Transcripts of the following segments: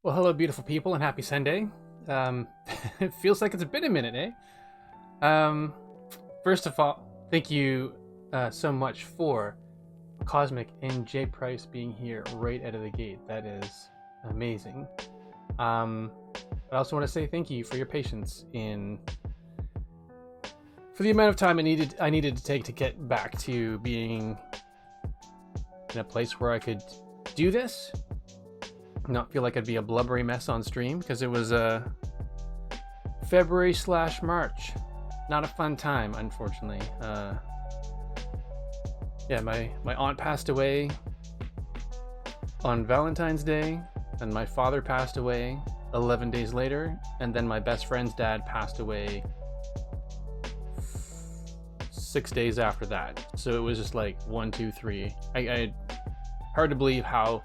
Well, hello, beautiful people, and happy Sunday. Um, it feels like it's been a minute, eh? First of all, thank you so much for Cosmic and J Price being here right out of the gate. That is amazing. Um, I also want to say thank you for your patience for the amount of time I needed to take to get back to being in a place where I could do this, not feel like I'd be a blubbery mess on stream, because it was February/March. Not a fun time, unfortunately. Yeah, my aunt passed away on Valentine's Day, and my father passed away 11 days later, and then my best friend's dad passed away 6 days after that. So it was just like 1, 2, 3. I hard to believe how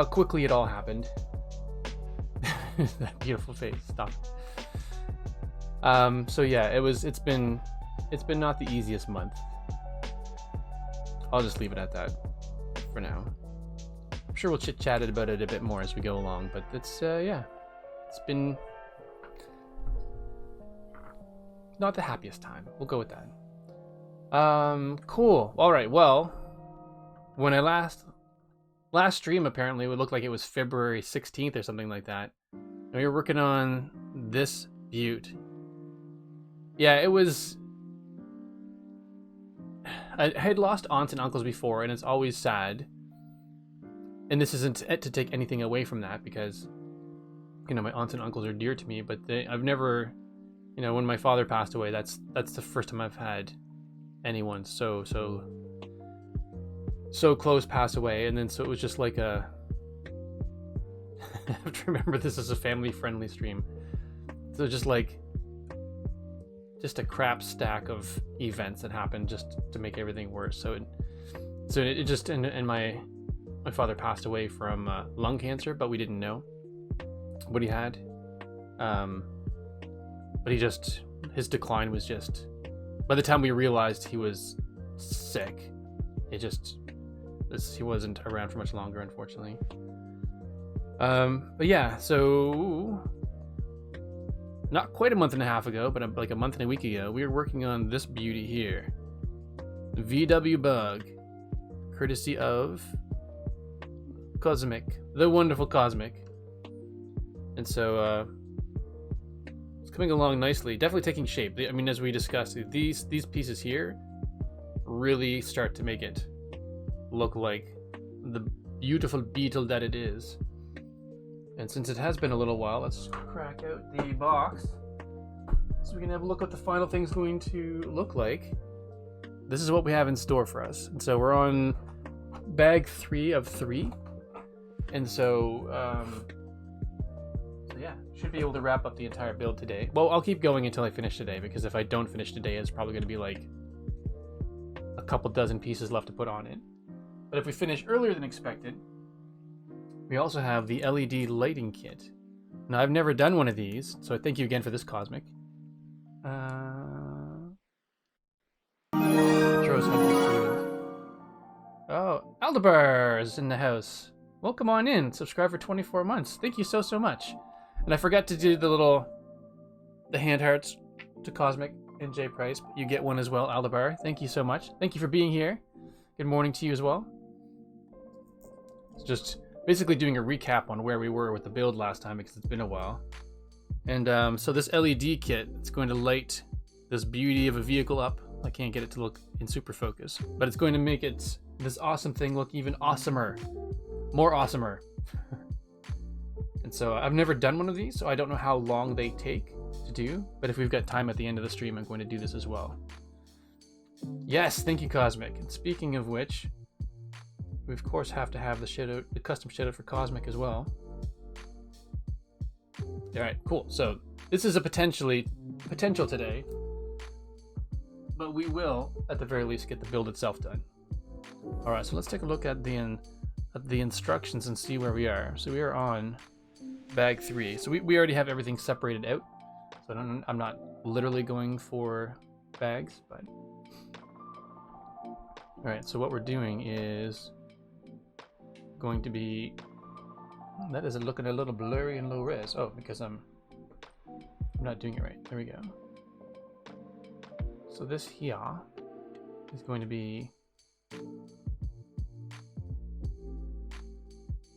quickly it all happened. That beautiful face. Stop. So yeah, it's been not the easiest month. I'll just leave it at that for now. I'm sure we'll chit-chat about it a bit more as we go along, but it's yeah, it's been not the happiest time. We'll go with that. Cool. All right. Well, when I last stream, apparently it would look like it was February 16th or something like that. And we were working on this butte. Yeah, it was. I had lost aunts and uncles before, and it's always sad. And this isn't to take anything away from that, because, you know, my aunts and uncles are dear to me. But I've never, you know, when my father passed away, that's the first time I've had anyone so close pass away. And then so it was just like a. I have to remember this is a family-friendly stream, so just a crap stack of events that happened just to make everything worse. So it just and my father passed away from lung cancer, but we didn't know what he had. But his decline was just, by the time we realized he was sick, he wasn't around for much longer, unfortunately. But yeah, so not quite a month and a half ago, but like a month and a week ago, we were working on this beauty here, VW Bug, courtesy of Cosmic, the wonderful Cosmic. And so it's coming along nicely, definitely taking shape. I mean, as we discussed, these pieces here really start to make it look like the beautiful Beetle that it is. And since it has been a little while, let's crack out the box so we can have a look at what the final thing's going to look like. This is what we have in store for us. And so we're on bag 3 of 3. And so yeah, should be able to wrap up the entire build today. Well, I'll keep going until I finish today, because if I don't finish today, it's probably going to be like a couple dozen pieces left to put on it. But if we finish earlier than expected, we also have the LED lighting kit. Now, I've never done one of these, so thank you again for this, Cosmic. Oh, Aldebar is in the house. Well, come on in. Subscribe for 24 months. Thank you so much. And I forgot to do the hand hearts to Cosmic and J Price, but you get one as well, Aldebar. Thank you so much. Thank you for being here. Good morning to you as well. It's just basically doing a recap on where we were with the build last time, because it's been a while. And so this LED kit, it's going to light this beauty of a vehicle up. I can't get it to look in super focus, but it's going to make this awesome thing look even awesomer. More awesomer. And so I've never done one of these, so I don't know how long they take to do, but if we've got time at the end of the stream, I'm going to do this as well. Yes, thank you, Cosmic. And speaking of which, we of course have to have the custom shadow for Cosmic as well. Alright, cool. So this is a potential today, but we will at the very least get the build itself done. Alright, so let's take a look at the instructions and see where we are. So we are on bag 3. So we already have everything separated out, so I'm not literally going for bags, but alright, so what we're doing is going to be That is looking a little blurry and low res. Oh, because I'm not doing it right. There we go. So this here is going to be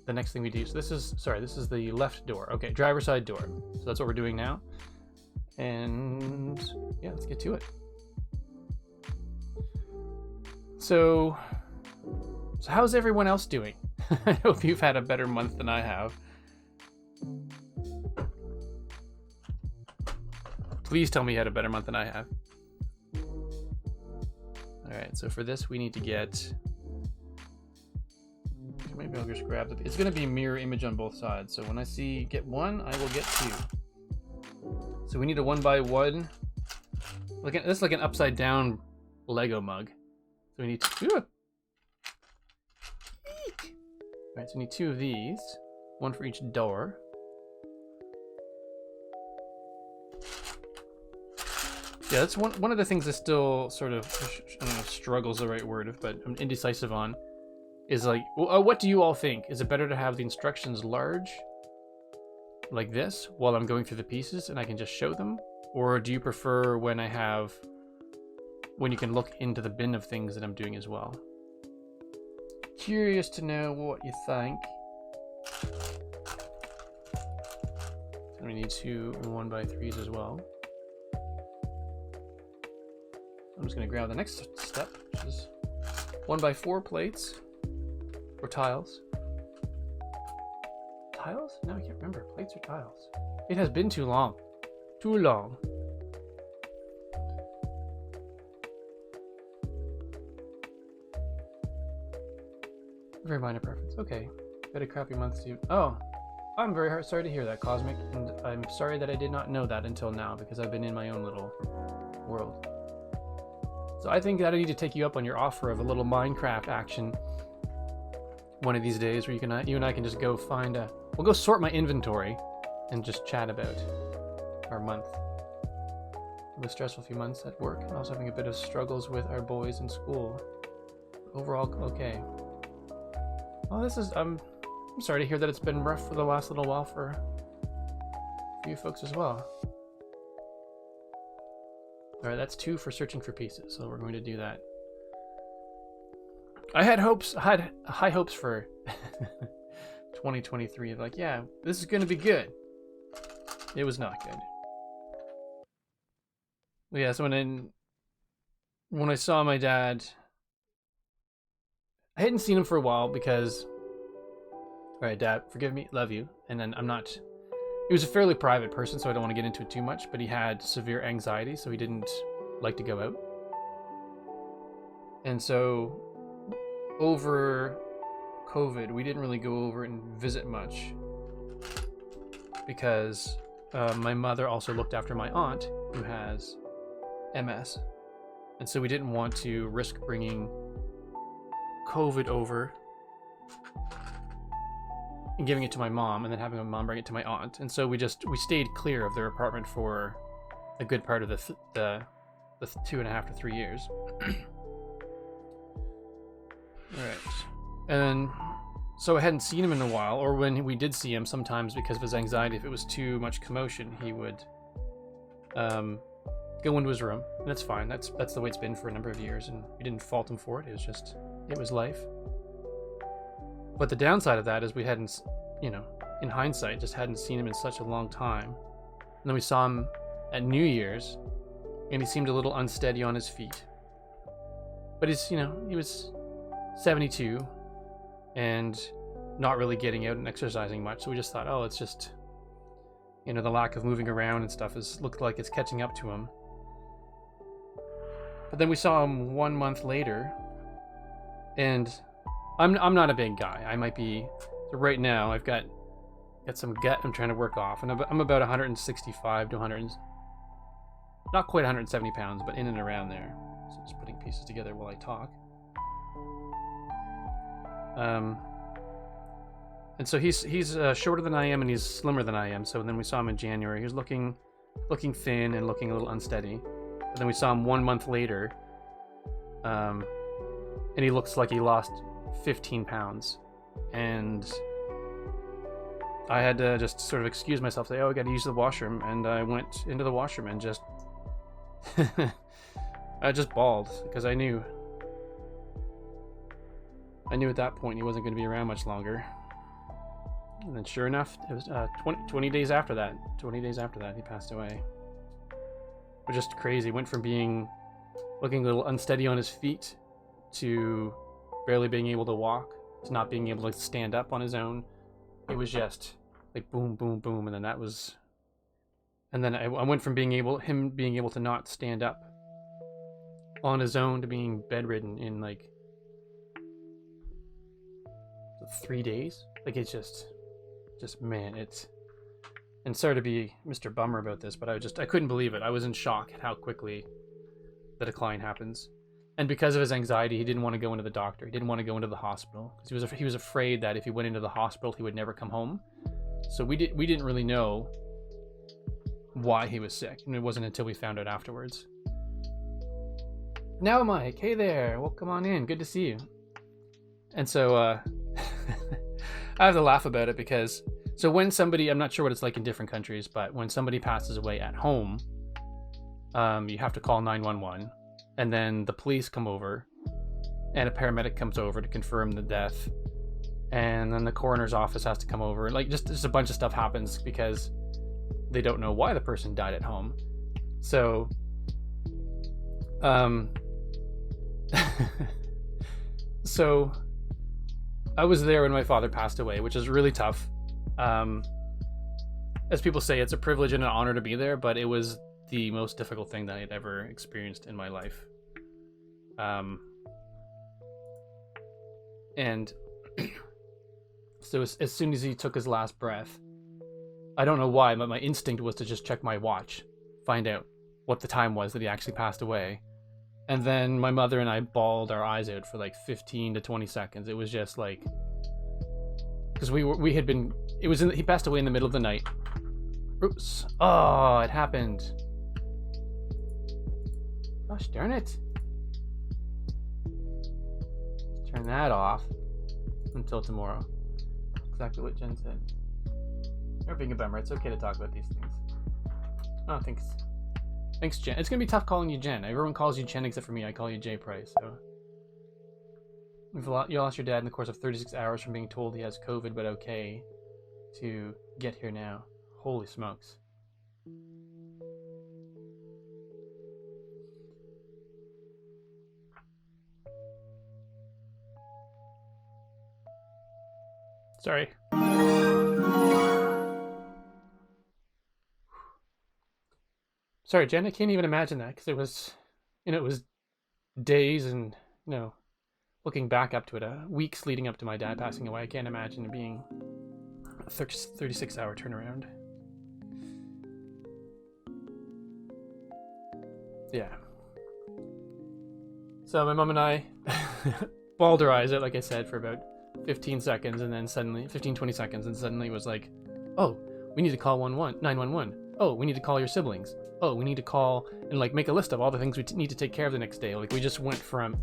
the next thing we do. So this is, sorry, this is the left door. Okay, driver's side door. So that's what we're doing now. And yeah, let's get to it. So how's everyone else doing? I hope you've had a better month than I have. Please tell me you had a better month than I have. Alright, so for this we need to get... Maybe I'll just grab the... It's going to be mirror image on both sides, so when I get one, I will get two. So we need a 1x1. This is like an upside down Lego mug. So we need two. Alright, so we need two of these. One for each door. Yeah, that's one of the things that still sort of, I don't know if struggle's the right word, but I'm indecisive on, is like, what do you all think? Is it better to have the instructions large, like this, while I'm going through the pieces and I can just show them? Or do you prefer when you can look into the bin of things that I'm doing as well? Curious to know what you think. And we need two 1x3s as well. I'm just going to grab the next step, which is 1x4 plates or tiles. Tiles? No, I can't remember. Plates or tiles? It has been too long. Too long. Very minor preference. Okay. Got a crappy month, Steve. Oh, I'm very sorry to hear that, Cosmic, and I'm sorry that I did not know that until now because I've been in my own little world. So I think that I need to take you up on your offer of a little Minecraft action one of these days, where you and I can just go find a... We'll go sort my inventory and just chat about our month. It was a stressful few months at work, and also having a bit of struggles with our boys in school. Overall, okay. Well, this is... I'm sorry to hear that it's been rough for the last little while for you folks as well. Alright, that's 2 for searching for pieces, so we're going to do that. I had high hopes for 2023. Like, yeah, this is going to be good. It was not good. Well, yeah, so when I saw my dad, I hadn't seen him for a while because, alright, Dad, forgive me, love you. And then he was a fairly private person, so I don't want to get into it too much, but he had severe anxiety, so he didn't like to go out. And so, over COVID, we didn't really go over and visit much because my mother also looked after my aunt who has MS. And so we didn't want to risk bringing COVID over and giving it to my mom and then having my mom bring it to my aunt. And so we stayed clear of their apartment for a good part of the 2.5 to 3 years. Alright. And so I hadn't seen him in a while, or when we did see him, sometimes because of his anxiety, if it was too much commotion, he would go into his room. And that's fine. That's the way it's been for a number of years, and we didn't fault him for it. It was life. But the downside of that is we hadn't, in hindsight, just hadn't seen him in such a long time. And then we saw him at New Year's, and he seemed a little unsteady on his feet. But he was 72 and not really getting out and exercising much. So we just thought, oh, it's just, the lack of moving around and stuff looked like it's catching up to him. But then we saw him 1 month later, and I'm not a big guy. I might be, so right now I've got some gut I'm trying to work off, and I'm about 165 to 100, not quite 170 pounds, but in and around there. So just putting pieces together while I talk. And so he's shorter than I am, and he's slimmer than I am. So then we saw him in January. He was looking thin and looking a little unsteady. And then we saw him 1 month later, and he looks like he lost 15 pounds. And I had to just sort of excuse myself, say, oh, I got to use the washroom. And I went into the washroom and just, I just bawled because I knew at that point he wasn't going to be around much longer. And then sure enough, it was 20 days after that. 20 days after that, he passed away. It was just crazy. Went from looking a little unsteady on his feet to barely being able to walk to not being able to stand up on his own. It was just like boom, boom, boom, and then that was. And then I went from him being able to not stand up on his own to being bedridden in like 3 days. Like it's just man, it's. And sorry to be Mr. Bummer about this, but I couldn't believe it. I was in shock at how quickly the decline happens. And because of his anxiety, he didn't want to go into the doctor. He didn't want to go into the hospital because he was afraid that if he went into the hospital, he would never come home. So we didn't really know why he was sick, and it wasn't until we found out afterwards. Now, Mike, hey there, welcome on in. Good to see you. And so I have to laugh about it because so when somebody, I'm not sure what it's like in different countries, but when somebody passes away at home, you have to call 911. And then the police come over and a paramedic comes over to confirm the death. And then the coroner's office has to come over. Like just a bunch of stuff happens because they don't know why the person died at home. So, so I was there when my father passed away, which is really tough. As people say, it's a privilege and an honor to be there, but it was the most difficult thing that I had ever experienced in my life. And so as soon as he took his last breath, I don't know why, but my instinct was to just check my watch, find out what the time was that he actually passed away. And then my mother and I bawled our eyes out for like 15 to 20 seconds. It was just like, because he passed away in the middle of the night. Oops. Oh, it happened. Gosh darn it. Let's turn that off until tomorrow. Exactly what Jen said. You're being a bummer. It's okay to talk about these things. Oh, thanks. Thanks, Jen. It's going to be tough calling you Jen. Everyone calls you Jen except for me. I call you Jay Price. So you lost your dad in the course of 36 hours from being told he has COVID, but okay to get here now. Holy smokes. Sorry. Sorry, Jen, I can't even imagine that because it was days and, looking back up to it, weeks leading up to my dad passing away. I can't imagine it being a 36-hour turnaround. Yeah. So my mom and I bawled our eyes out, like I said, for about 15 seconds, and then suddenly 20 seconds, and suddenly it was like, oh, we need to call 911. Oh, we need to call your siblings. Oh, we need to call and like make a list of all the things we need to take care of the next day. Like we just went from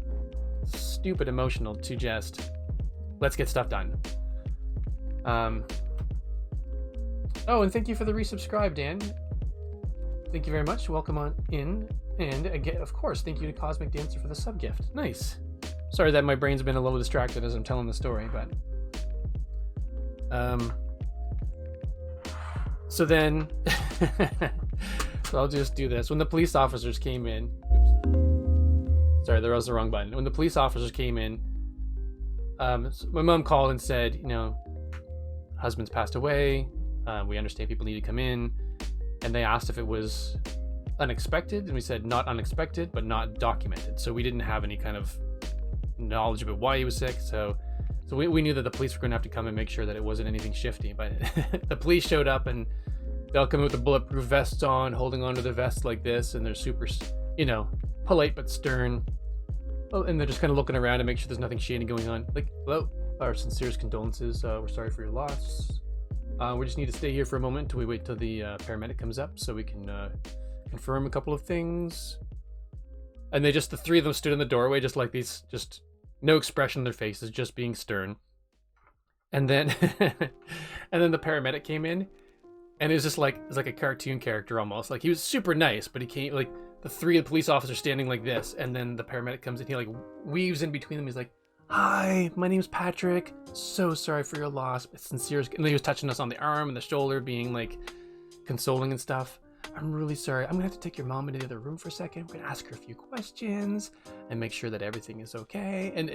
stupid emotional to just let's get stuff done. Oh, and thank you for the resubscribe, Dan. Thank you very much. Welcome on in. And again, of course, thank you to Cosmic Dancer for the sub gift. Nice. Sorry that my brain's been a little distracted as I'm telling the story, but so then so I'll just do this. When the police officers came in, sorry, there was the wrong button. When the police officers came in, so my mom called and said, husband's passed away. We understand people need to come in, and they asked if it was unexpected, and we said not unexpected, but not documented. So we didn't have any kind of knowledge about why he was sick. So we knew that the police were going to have to come and make sure that it wasn't anything shifty. But the police showed up, and they'll come in with the bulletproof vests on, holding onto their vests like this, and they're super, polite but stern. Oh, and they're just kind of looking around to make sure there's nothing shady going on. Like, hello, our sincerest condolences. We're sorry for your loss. We just need to stay here for a moment until we wait till the paramedic comes up so we can confirm a couple of things. And the three of them stood in the doorway just like these, just no expression on their faces, just being stern. And then and then the paramedic came in, and it was just like a cartoon character almost. Like he was super nice, but he came like the three of the police officers standing like this, and then the paramedic comes in, he like weaves in between them. He's like, "Hi, my name's Patrick. So sorry for your loss. It's sincere." And then he was touching us on the arm and the shoulder, being like consoling and stuff. "I'm really sorry. I'm gonna have to take your mom into the other room for a second. We're gonna ask her a few questions and make sure that everything is okay." And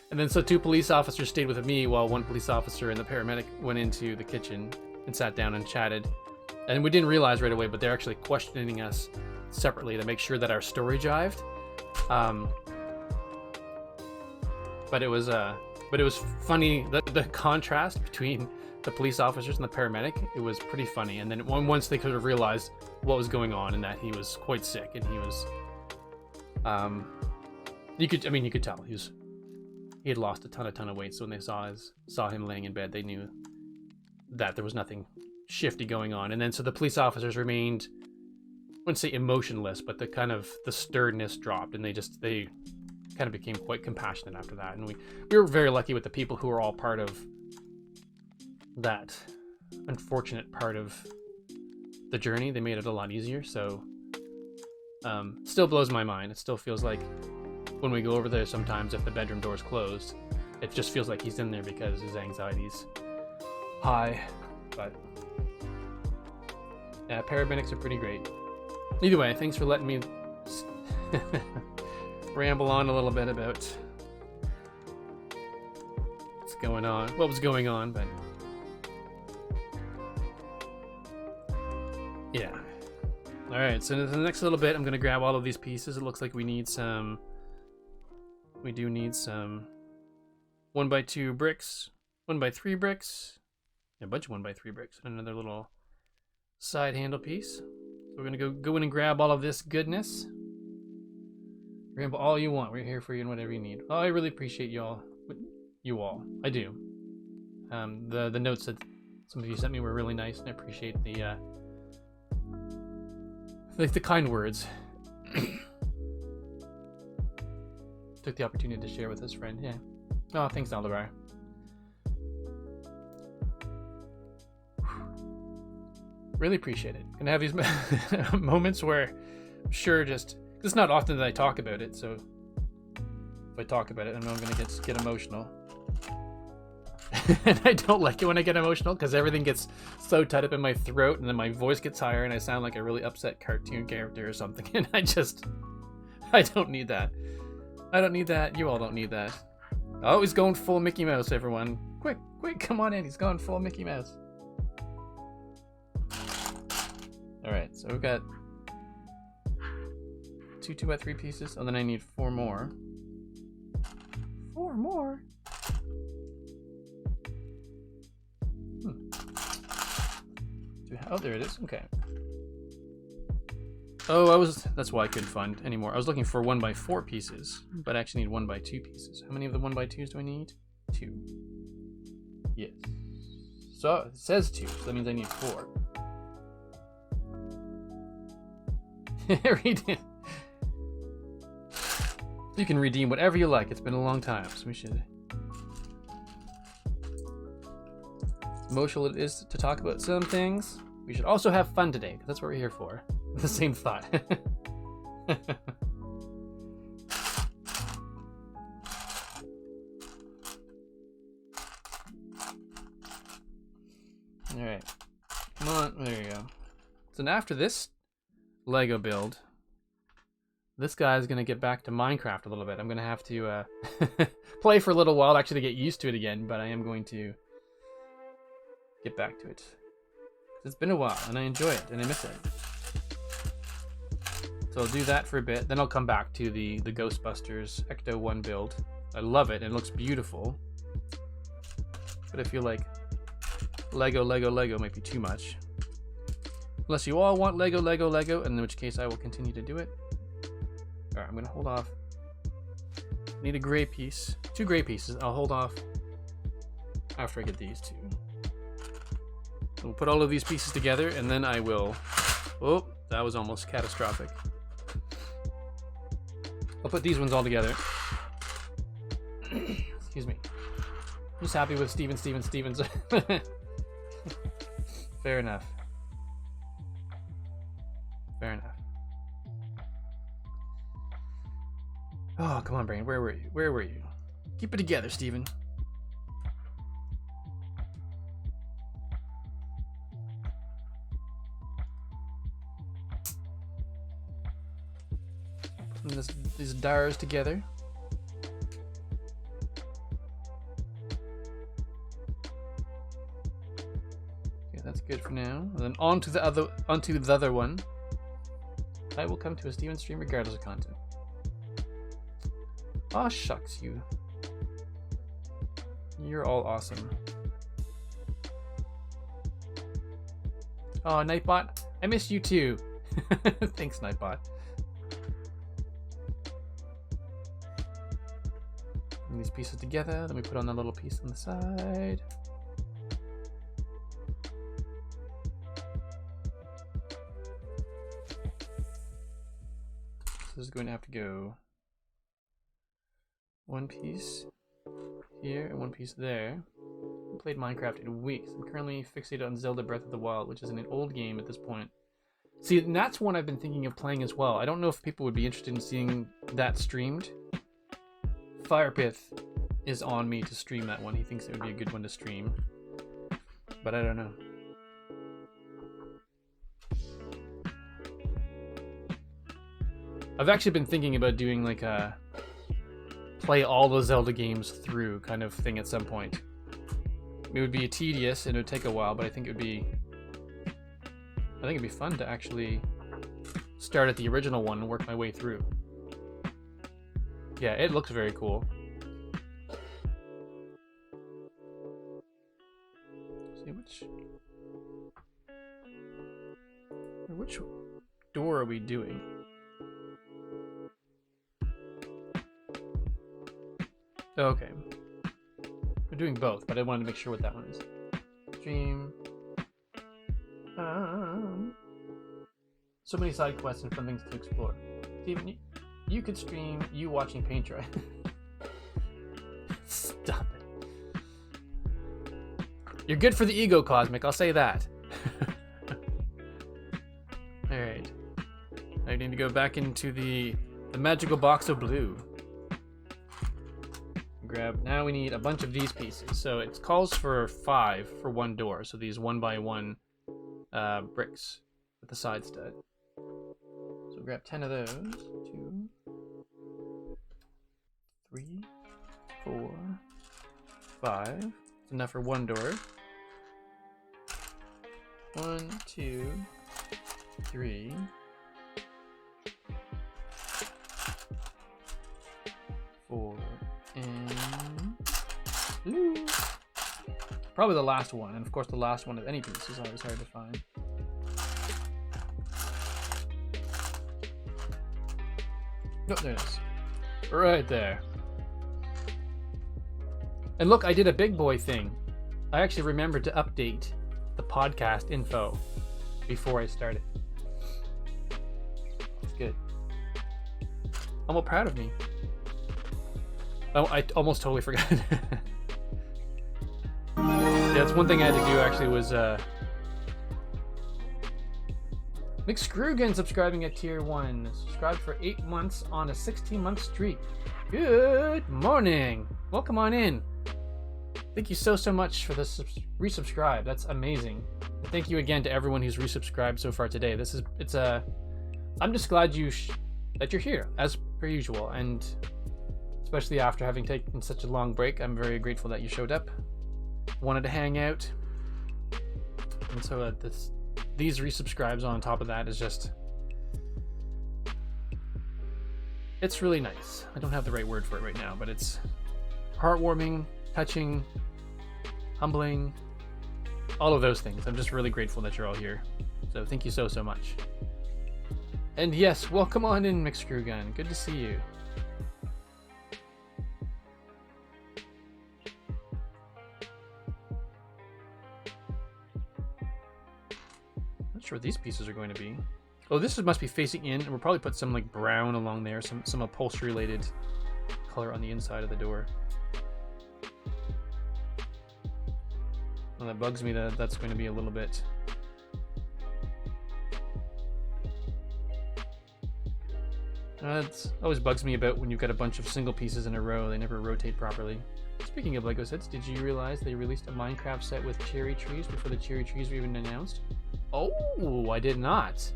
and then so two police officers stayed with me while one police officer and the paramedic went into the kitchen and sat down and chatted. And we didn't realize right away, but they're actually questioning us separately to make sure that our story jived. But it was funny, the contrast between the police officers and the paramedic. It was pretty funny. And then once they could have realized what was going on and that he was quite sick and he was, you could tell he had lost a ton of weight. So when they saw him laying in bed, they knew that there was nothing shifty going on. And then so the police officers remained, I wouldn't say emotionless, but the sterness dropped, and they kind of became quite compassionate after that. And we were very lucky with the people who were all part of that unfortunate part of the journey. They made it a lot easier. So still blows my mind. It still feels like when we go over there sometimes, if the bedroom door is closed, it just feels like he's in there because his anxiety's high. But yeah, paramedics are pretty great. Either way, thanks for letting me ramble on a little bit about what was going on, but yeah. All right, so in the next little bit, I'm gonna grab all of these pieces. It looks like we do need some 1x2 bricks, 1x3 bricks, a bunch of 1x3 bricks, and another little side handle piece. So we're gonna go in and grab all of this goodness. Ramble all you want. We're here for you and whatever you need. Oh, I really appreciate you all. I do. The notes that some of you sent me were really nice, and I appreciate the kind words. Took the opportunity to share with his friend. Yeah. Oh, thanks, Aldebar. Really appreciate it. Gonna have these moments where I'm sure it's not often that I talk about it, so if I talk about it, I know I'm gonna get emotional. And I don't like it when I get emotional because everything gets so tight up in my throat, and then my voice gets higher and I sound like a really upset cartoon character or something. And I don't need that. I don't need that. You all don't need that. Oh, he's going full Mickey Mouse, everyone. Quick, come on in. He's going full Mickey Mouse. Alright, so we've got 2 2x3 pieces. Oh, then I need 4 more. 4 more? Oh, there it is. Okay. Oh, that's why I couldn't find anymore. I was looking for 1x4 pieces, but I actually need 1x2 pieces. How many of the 1x2s do I need? 2. Yes. So it says 2, so that means I need 4. Redeem. You can redeem whatever you like. It's been a long time, so we should. Emotional it is to talk about some things. We should also have fun today, because that's what we're here for. The same thought. Alright. Come on. There you go. So now after this Lego build, this guy's going to get back to Minecraft a little bit. I'm going to have to play for a little while actually to get used to it again, but I am going to get back to it. It's been a while, and I enjoy it, and I miss it. So I'll do that for a bit, then I'll come back to the Ghostbusters Ecto 1 build. I love it, and it looks beautiful. But I feel like Lego might be too much. Unless you all want Lego, in which case I will continue to do it. Alright, I'm going to hold off. Need a gray piece. 2 gray pieces. I'll hold off after I get these 2. We'll put all of these pieces together, and then I will... Oh, that was almost catastrophic. I'll put these ones all together. Excuse me. Just happy with Stevens. Fair enough. Fair enough. Oh, come on, brain. Where were you? Where were you? Keep it together, Steven. Putting these dars together. Okay, that's good for now. And then onto the other one. I will come to a Steven stream regardless of content. Aw, shucks, you. You're all awesome. Oh, Nightbot, I missed you too. Thanks, Nightbot. Bring these pieces together, then we put on that little piece on the side. This is going to have to go one piece here and one piece there. I played Minecraft in weeks. I'm currently fixated on Zelda Breath of the Wild, which is an old game at this point. See, and that's one I've been thinking of playing as well. I don't know if people would be interested in seeing that streamed. Firepith is on me to stream that one. He thinks it would be a good one to stream. But I don't know. I've actually been thinking about doing like a play all the Zelda games through kind of thing at some point. It would be tedious and it would take a while, but I think it'd be fun to actually start at the original one and work my way through. Yeah, it looks very cool. Let's see which door are we doing? Okay. We're doing both, but I wanted to make sure what that one is. Stream. So many side quests and fun things to explore. Steven, you could stream you watching paint dry. Stop it. You're good for the ego, Cosmic, I'll say that. Alright. I need to go back into the magical box of blue. Grab. Now we need a bunch of these pieces. So it calls for 5 for one door. So these 1x1 bricks with the side stud. So grab 10 of those. 2, 3, 4, 5. That's enough for one door. 1, 2, 3. 4. And blue. Probably the last one, and of course the last one of any piece is always hard to find. Oh, there it is. Right there. And look, I did a big boy thing. I actually remembered to update the podcast info before I started. It's good. I'm all proud of me. Oh, I almost totally forgot. Yeah, that's one thing I had to do actually was McScrewgan subscribing at tier 1. Subscribed for 8 months on a 16-month streak. Good morning. Welcome on in. Thank you so much for this resubscribe. That's amazing. And thank you again to everyone who's resubscribed so far today. I'm just glad that you're here as per usual, and especially after having taken such a long break, I'm very grateful that you showed up. Wanted to hang out. And so these resubscribes on top of that is just... It's really nice. I don't have the right word for it right now, but it's heartwarming, touching, humbling, all of those things. I'm just really grateful that you're all here. So thank you so much. And yes, welcome on in, McScrewgun. Good to see you. Not sure what these pieces are going to be. Oh, this must be facing in, and we'll probably put some like brown along there, some upholstery related color on the inside of the door. Well, that bugs me that that's going to be a little bit... It always bugs me about when you've got a bunch of single pieces in a row. They never rotate properly. Speaking of Lego sets, did you realize they released a Minecraft set with cherry trees before the cherry trees were even announced? Oh, I did not.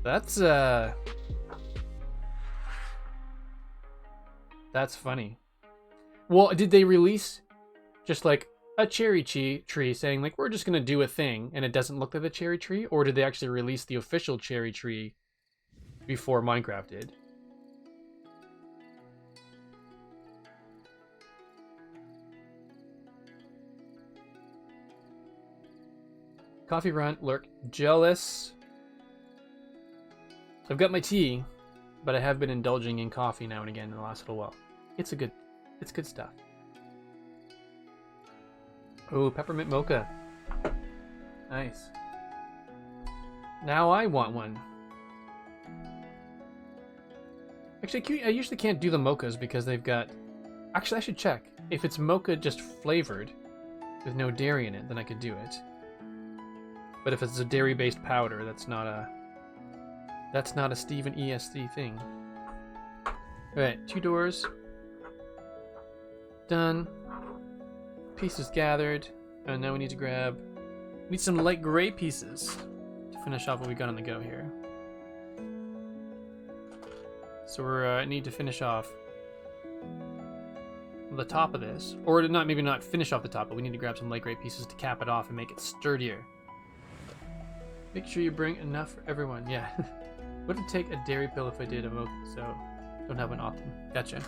That's funny. Well, did they release just like a cherry tree saying like, we're just gonna do a thing and it doesn't look like the cherry tree? Or did they actually release the official cherry tree before Minecraft did? Coffee run, lurk, jealous. I've got my tea, but I have been indulging in coffee now and again in the last little while. It's good stuff. Oh, peppermint mocha. Nice. Now I want one. Actually, I usually can't do the mochas because they've got... Actually, I should check. If it's mocha just flavored with no dairy in it, then I could do it. But if it's a dairy-based powder, that's not a Steven ESC thing. Alright, 2 doors. Done. Pieces gathered. And now we need to grab... We need some light gray pieces to finish off what we got on the go here. So we need to finish off the top of this. Or maybe not finish off the top, but we need to grab some light gray pieces to cap it off and make it sturdier. Make sure you bring enough for everyone. Yeah. Would it take a dairy pill if I did a mocha? So don't have one often. Gotcha.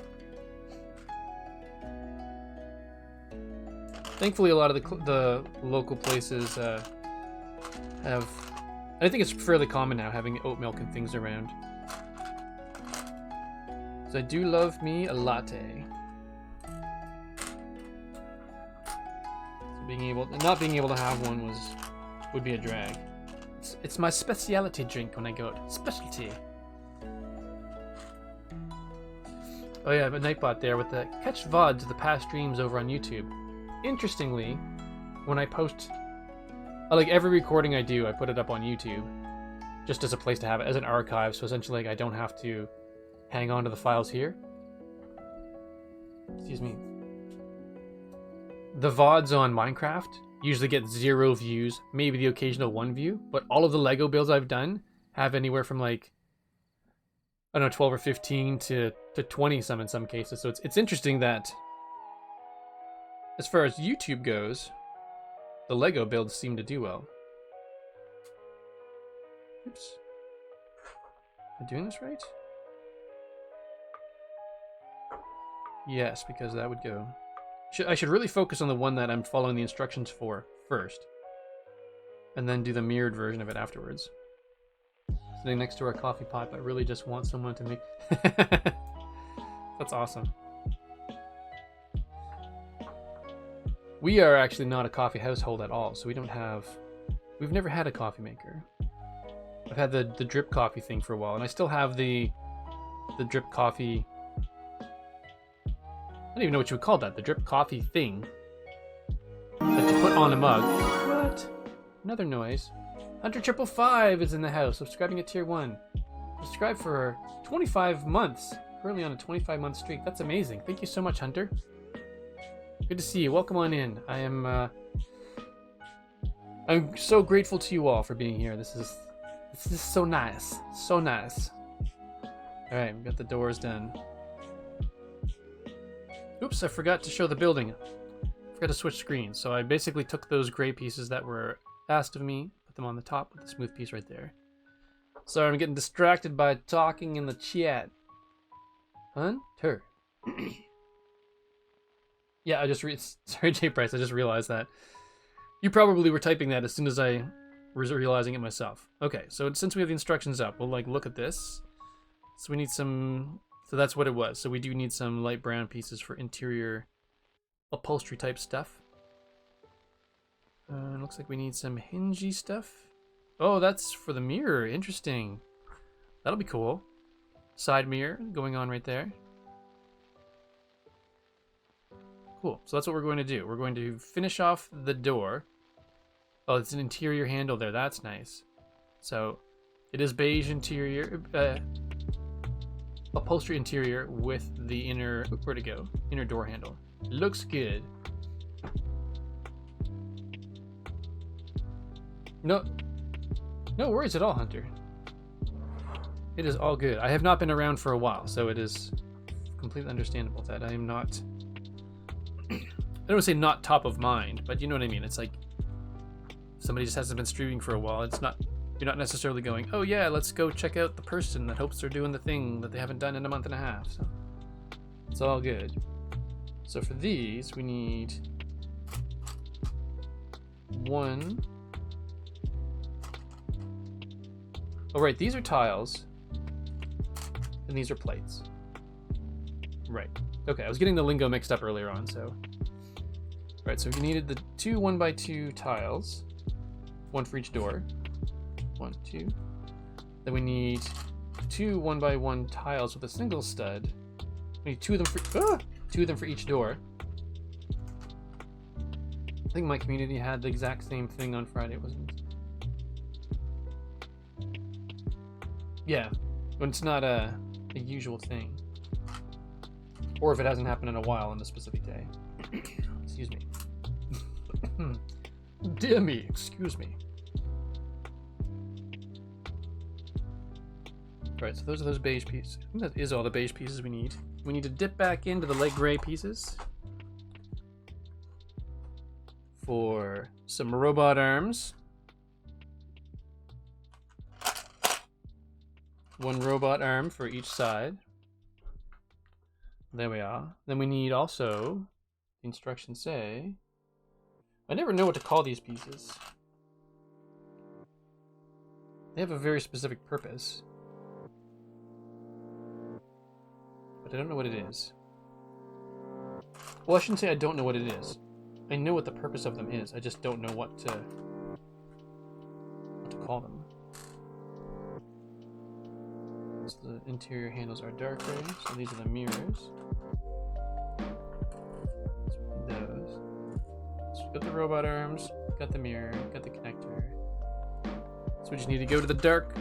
Thankfully, a lot of the local places have... I think it's fairly common now having oat milk and things around. So I do love me a latte. So not being able to have one would be a drag. It's my specialty drink when I go out. Specialty. Oh yeah, but Nightbot there with the catch VODs of the past streams over on YouTube. Interestingly, when I post, like every recording I do, I put it up on YouTube, just as a place to have it as an archive. So essentially, like, I don't have to hang on to the files here. Excuse me. The VODs on Minecraft usually get 0 views, maybe the occasional 1 view, but all of the Lego builds I've done have anywhere from like, I don't know, 12 or 15 to 20 some in some cases. So it's interesting that as far as YouTube goes, the Lego builds seem to do well. Oops. Am I doing this right? Yes, because that would go. I should really focus on the one that I'm following the instructions for first. And then do the mirrored version of it afterwards. Sitting next to our coffee pot, but really just want someone to make... That's awesome. We are actually not a coffee household at all, so we don't have... We've never had a coffee maker. I've had the drip coffee thing for a while, and I still have the drip coffee... I don't even know what you would call that. The drip coffee thing that you put on a mug. What? Another noise. Hunter555 is in the house, subscribing at tier 1. Subscribe for 25 months. Currently on a 25-month streak. That's amazing. Thank you so much, Hunter. Good to see you. Welcome on in. I'm so grateful to you all for being here. This is so nice. So nice. All right, we got the doors done. Oops, I forgot to show the building. I forgot to switch screens. So I basically took those gray pieces that were asked of me, put them on the top with the smooth piece right there. Sorry, I'm getting distracted by talking in the chat. Hunter. Yeah, sorry, Jay Price, I just realized that. You probably were typing that as soon as I was realizing it myself. Okay, so since we have the instructions up, we'll look at this. So we need some... So that's what it was. So we do need some light brown pieces for interior upholstery type stuff. It looks like we need some hingey stuff. Oh, that's for the mirror. Interesting. That'll be cool. Side mirror going on right there. Cool. So that's what we're going to do. We're going to finish off the door. Oh, it's an interior handle there. That's nice. So it is beige interior, upholstery interior with the inner, where'd it go? Inner door handle. Looks good. No worries at all, Hunter. It is all good. I have not been around for a while, so it is completely understandable that I am not, I don't want to say not top of mind, but you know what I mean. It's like somebody just hasn't been streaming for a while. It's not, you're not necessarily going, oh yeah, let's go check out the person that hopes they're doing the thing that they haven't done in a month and a half. So it's all good. So for these, we need one. Oh right, these are tiles. And these are plates. Right. Okay, I was getting the lingo mixed up earlier on, so. Right, so we needed the two 1x2 tiles. One for each door. 1, 2. Then we need two 1x1 tiles with a single stud. We need two of them for each door. I think my community had the exact same thing on Friday, wasn't it? Yeah, when it's not a usual thing. Or if it hasn't happened in a while on a specific day. Excuse me. Dear me, excuse me. Right, so those are those beige pieces. I think that is all the beige pieces we need. We need to dip back into the light gray pieces for some robot arms. One robot arm for each side. There we are. Then we need also, the instructions say, I never know what to call these pieces. They have a very specific purpose. But I don't know what it is. Well, I shouldn't say I don't know what it is. I know what the purpose of them is. I just don't know what to call them. So the interior handles are dark gray, so these are the mirrors. Those. So we've got the robot arms, got the mirror, got the connector. So we just need to go to the dark,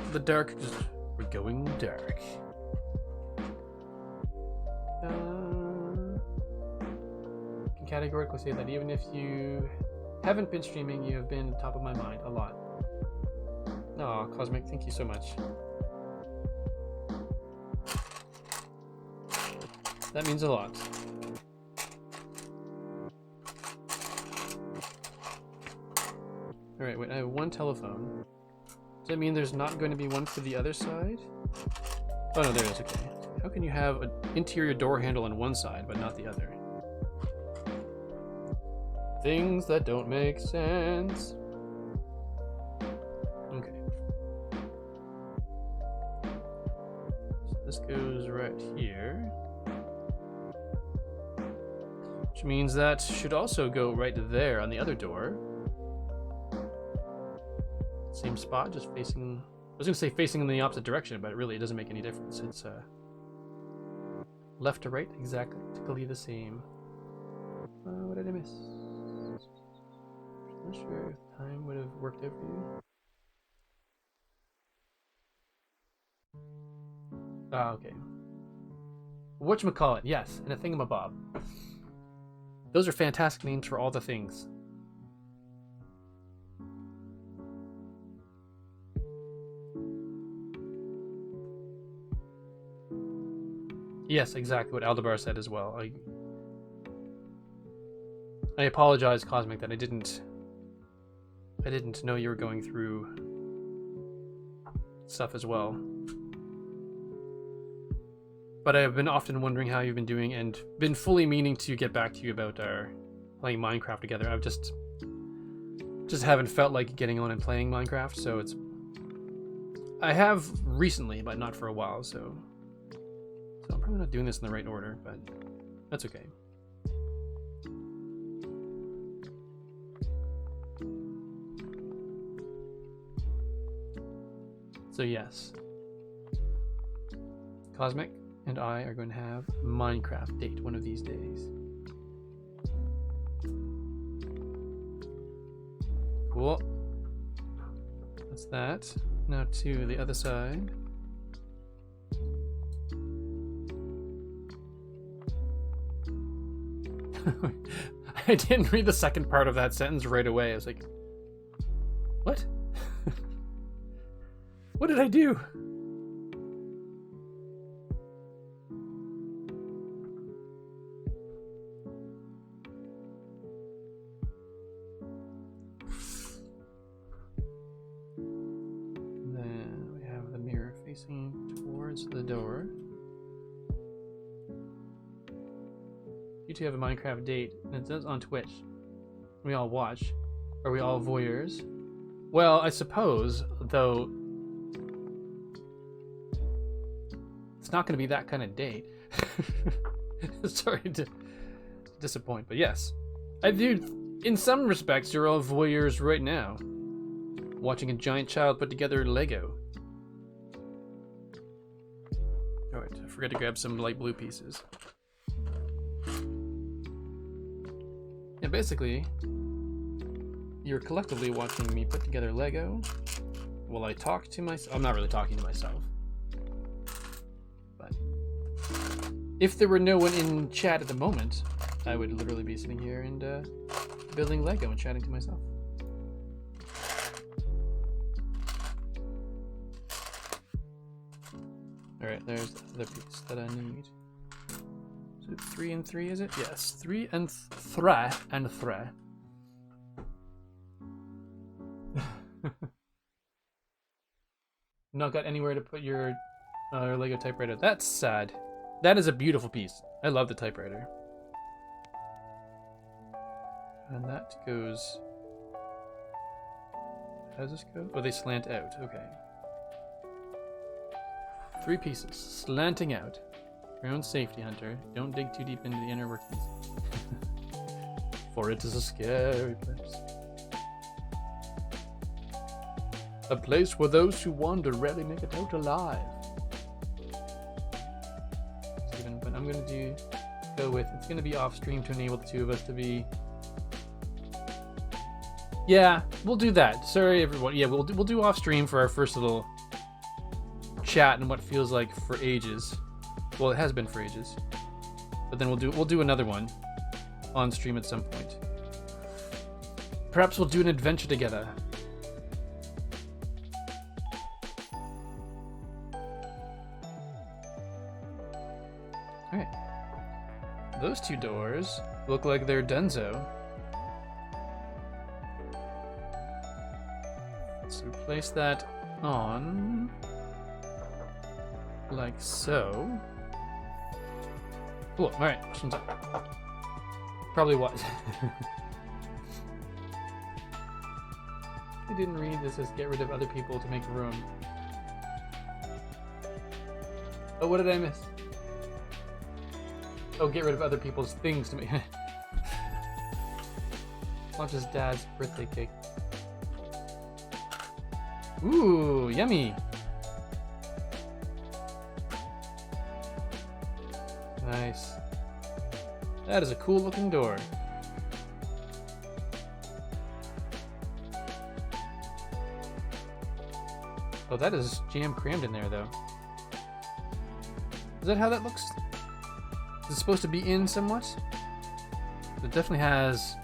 we're going dark. Can categorically say that even if you haven't been streaming, you have been top of my mind a lot. Aw, Cosmic, thank you so much. That means a lot. Alright, wait, I have one telephone. Does that mean there's not going to be one for the other side? Oh no, there it is, okay. How can you have an interior door handle on one side, but not the other? Things that don't make sense. Okay. So this goes right here. Which means that should also go right there on the other door. Same spot, just facing... I was going to say facing in the opposite direction, but really it doesn't make any difference. It's left to right, exactly the same. What did I miss? Not sure if time would have worked out for you. Ah, okay. Whatchamacallit, yes, and a thingamabob. Those are fantastic names for all the things. Yes, exactly what Aldebar said as well. I apologize, Cosmic, that I didn't know you were going through stuff as well. But I have been often wondering how you've been doing and been fully meaning to get back to you about our playing Minecraft together. I've just haven't felt like getting on and playing Minecraft, so I have recently, but not for a while, so I'm probably not doing this in the right order, but that's okay. So yes, Cosmic and I are going to have Minecraft date one of these days. Cool. That's that. Now to the other side. I didn't read the second part of that sentence right away. I was like, what? What did I do? Then we have the mirror facing towards the door. You two have a Minecraft date, and it says on Twitch. We all watch. Are we all voyeurs? Well, I suppose, though it's not going to be that kind of date. Sorry to disappoint, but yes. I do, in some respects, you're all voyeurs right now. Watching a giant child put together Lego. Alright, I forgot to grab some light blue pieces. Yeah, basically, you're collectively watching me put together Lego while I talk to myself. I'm not really talking to myself. But if there were no one in chat at the moment, I would literally be sitting here and building Lego and chatting to myself. Alright, there's the other piece that I need. So 3 and 3, is it? Yes, 3 and 3 and 3. Not got anywhere to put your Lego typewriter. That's sad. That is a beautiful piece. I love the typewriter. And that goes... How does this go? Oh, they slant out. Okay. 3 pieces. Slanting out. For your own safety, Hunter. Don't dig too deep into the inner workings. For it is a scary place. A place where those who wander rarely make it out alive. But I'm going to go with, it's going to be off stream to enable the two of us to be... Yeah, we'll do that. Sorry everyone. Yeah, we'll do off stream for our first little chat and what feels like for ages. Well, it has been for ages. But then we'll do another one on stream at some point. Perhaps we'll do an adventure together. Alright. Those 2 doors look like they're donezo. Let's place that on like so. Cool. Alright, questions up. Probably what? I didn't read this as get rid of other people to make room. Oh, what did I miss? Oh, get rid of other people's things to make... Not just Dad's birthday cake. Ooh, yummy! Nice. That is a cool looking door. Oh, that is jam crammed in there though. Is that how that looks? Is it supposed to be in somewhat? It definitely has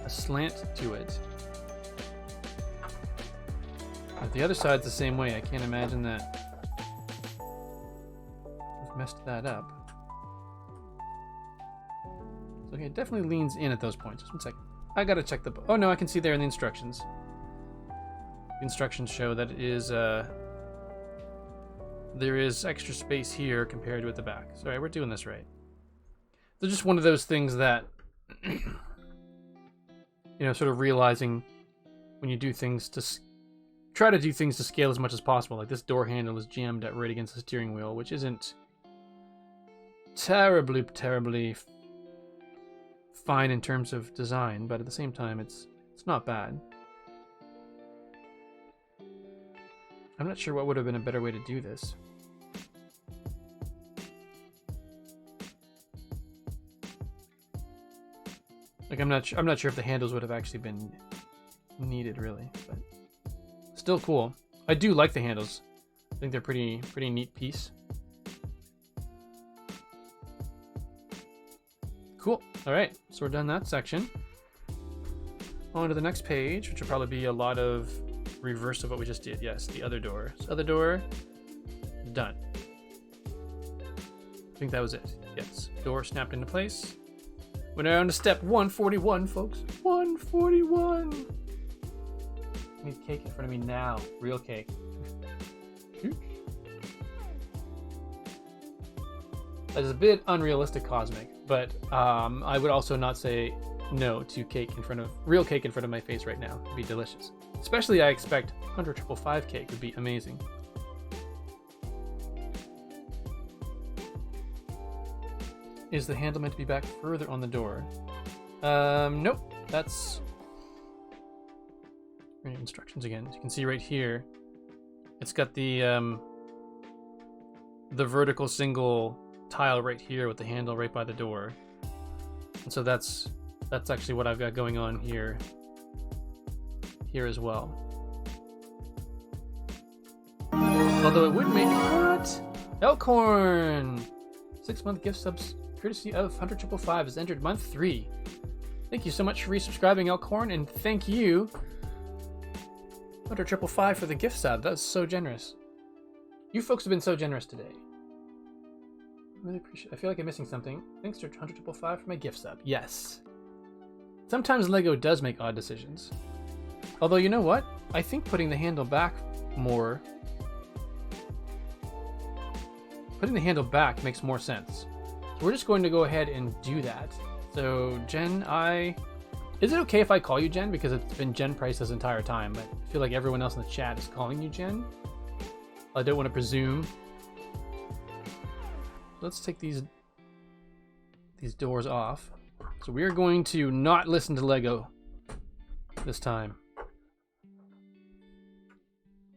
a slant to it. But the other side's the same way. I can't imagine that we've messed that up. Okay, it definitely leans in at those points. Just one second. I gotta check the... Oh no, I can see there in the instructions. The instructions show that it is, there is extra space here compared with the back. Sorry, we're doing this right. They're just one of those things that, you know, sort of realizing when you do things to... Try to do things to scale as much as possible. Like this door handle is jammed at right against the steering wheel, which isn't terribly fine in terms of design, but at the same time, it's not bad. I'm not sure what would have been a better way to do this. Like I'm not sure if the handles would have actually been needed really, but still cool. I do like the handles. I think they're pretty neat piece. Cool. All right, so we're done that section. On to the next page, which will probably be a lot of reverse of what we just did. Yes, the other door. So other door, done. I think that was it. Yes, door snapped into place. We're now on to step 141, folks. 141. I need cake in front of me now. Real cake. That is a bit unrealistic, Cosmic, but I would also not say no to cake in front of real cake in front of my face right now. It'd be delicious. Especially, I expect 100/555 cake would be amazing. Is the handle meant to be back further on the door? Nope. That's instructions again. As you can see right here, it's got the vertical single tile right here with the handle right by the door, and so that's actually what I've got going on here as well. Although it would make what? Elkhorn! 6-month gift subs courtesy of 100/555 has entered month 3. Thank you so much for resubscribing, Elkhorn, and thank you 100/555 for the gift sub. That was so generous. You folks have been so generous today. Really appreciate it. I feel like I'm missing something. Thanks to 100/555 for my gift sub. Yes. Sometimes Lego does make odd decisions. Although, you know what? I think putting the handle back more... Putting the handle back makes more sense. So we're just going to go ahead and do that. So, Jen, Is it okay if I call you Jen? Because it's been Jen Price this entire time, but I feel like everyone else in the chat is calling you Jen. I don't want to presume. Let's take these doors off. So we are going to not listen to Lego this time.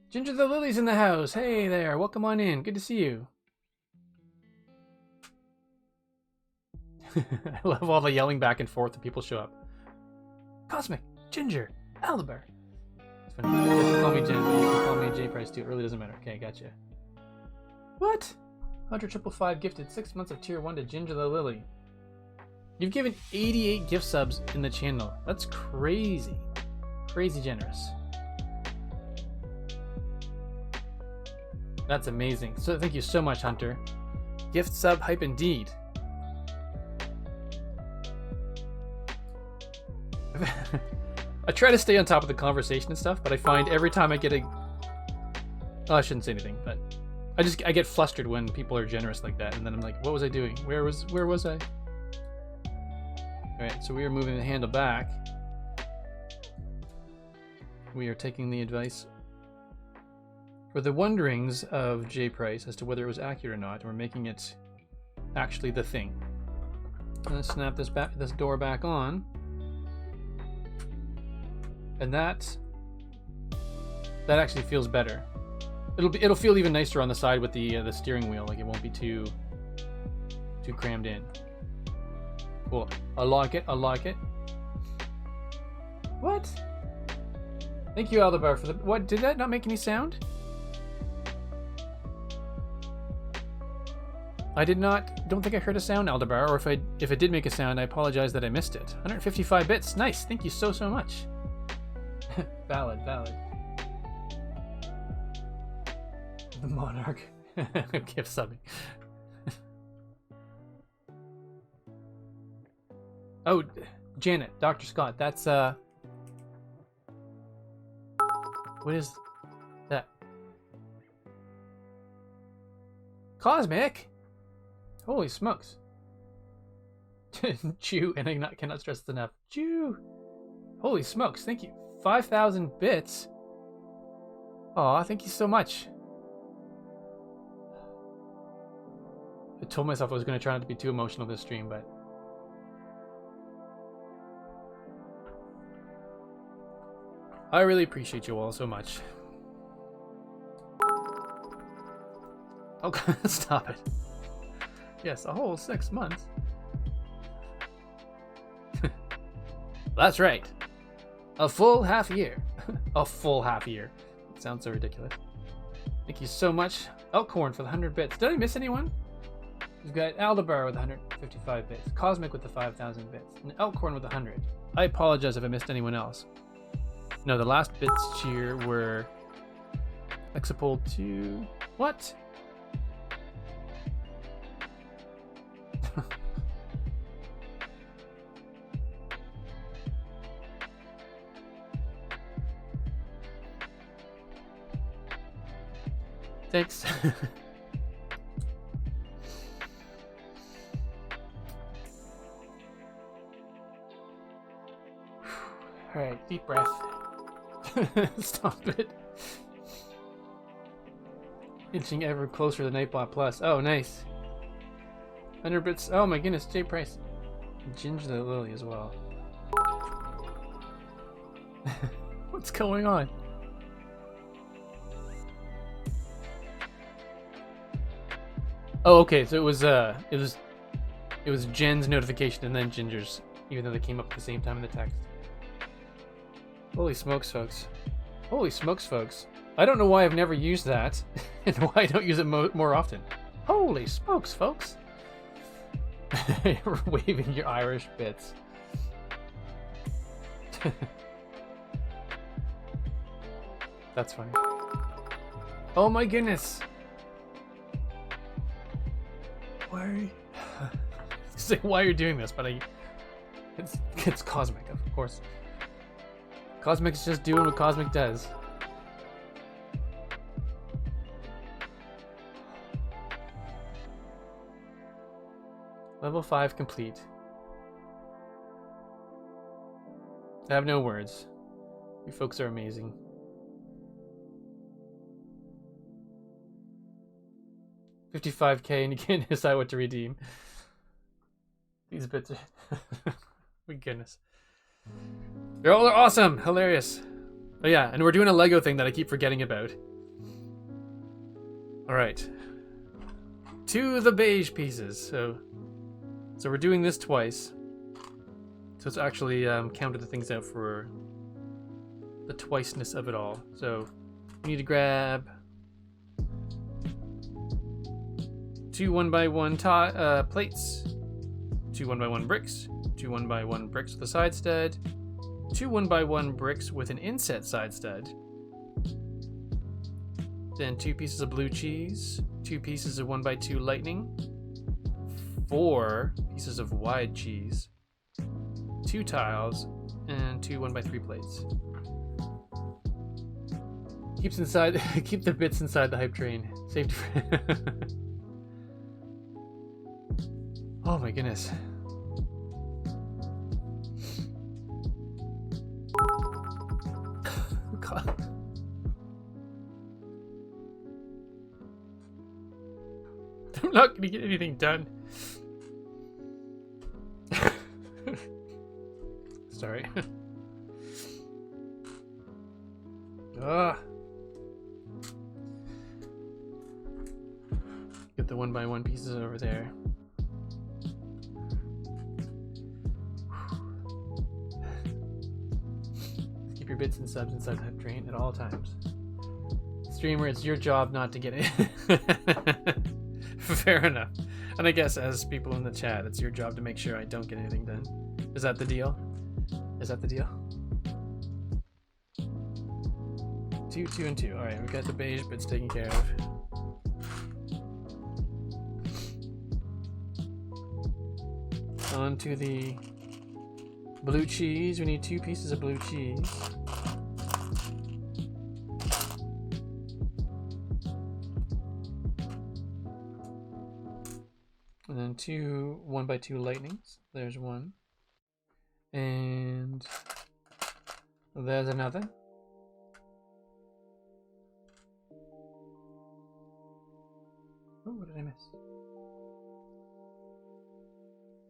Ginger the Lily's in the house. Hey there, welcome on in. Good to see you. I love all the yelling back and forth when people show up. Cosmic, Ginger, Alibar. It's funny. You can call me Jen, but you can call me J Price too. It really doesn't matter. Okay, gotcha. What? 100/555 gifted 6 months of tier 1 to Ginger the Lily. You've given 88 gift subs in the channel. That's crazy. Crazy generous. That's amazing. So thank you so much, Hunter. Gift sub hype indeed. I try to stay on top of the conversation and stuff, but I find every time I get a... Oh, I shouldn't say anything, but I get flustered when people are generous like that, and then I'm like, what was I doing? Where was I? Alright, so we are moving the handle back. We are taking the advice for the wonderings of J Price as to whether it was accurate or not, and we're making it actually the thing. I'm gonna snap this door back on. And that actually feels better. It'll feel even nicer on the side with the steering wheel. Like it won't be too crammed in. Cool. I like it. I like it. What? Thank you, Aldebar, for the... What? Did that not make any sound? I did not... Don't think I heard a sound, Aldebar, or if it did make a sound, I apologize that I missed it. 155 bits. Nice. Thank you so much. Valid. The Monarch. Gift subbing. Oh, Janet, Dr. Scott, that's what is that? Cosmic? Holy smokes. Chew, and I cannot stress this enough. Chew! Holy smokes, thank you. 5,000 bits? Aw, thank you so much. I told myself I was going to try not to be too emotional this stream, but... I really appreciate you all so much. Oh, stop it. Yes, a whole 6 months. That's right. A full half year. A full half year. It sounds so ridiculous. Thank you so much. Elkhorn for the 100 bits. Did I miss anyone? We've got Aldebar with 155 bits. Cosmic with the 5,000 bits. And Elkhorn with 100. I apologize if I missed anyone else. No, the last bits cheer were Exapole 2. What? Thanks. Alright, deep breath. Stop it. Inching ever closer to the Nightbot Plus. Oh, nice. 100 bits. Oh my goodness, J Price. Ginger the Lily as well. What's going on? Oh, okay. So it was Jen's notification and then Ginger's, even though they came up at the same time in the text. Holy smokes, folks! Holy smokes, folks! I don't know why I've never used that, and why I don't use it more often. Holy smokes, folks! You're waving your Irish bits. That's funny. Oh my goodness! Why are you... Say why you're doing this, but it's Cosmic, of course. Cosmic's just doing what Cosmic does. Level 5 complete. I have no words. You folks are amazing. $55K and you can't decide what to redeem. These bits are... My goodness. They're all awesome! Hilarious. Oh yeah, and we're doing a Lego thing that I keep forgetting about. Alright. To the beige pieces. So we're doing this twice. So it's actually counted the things out for the twiceness of it all. So we need to grab 2 1x1 plates, 2 1x1 bricks, 2 1x1 bricks with a side stud, 2 1x1 bricks with an inset side stud, then 2 pieces of blue cheese, 2 pieces of 1x2 lightning, 4 pieces of wide cheese, 2 tiles, and 2 1x3 plates. Keeps inside. Keep the bits inside the hype train. Safety. Oh my goodness. God. I'm not gonna get anything done. Sorry. Ugh. Get the 1x1 pieces over there. Keep your bits and subs inside that drain at all times. Streamer, it's your job not to get it. Fair enough. And I guess as people in the chat, it's your job to make sure I don't get anything done. Is that the deal? Is that the deal? 2, 2, and 2. Alright, we got the beige bits taken care of. On to the blue cheese. We need 2 pieces of blue cheese. And then 2 1x2 lightnings. There's one. And there's another. Oh, what did I miss?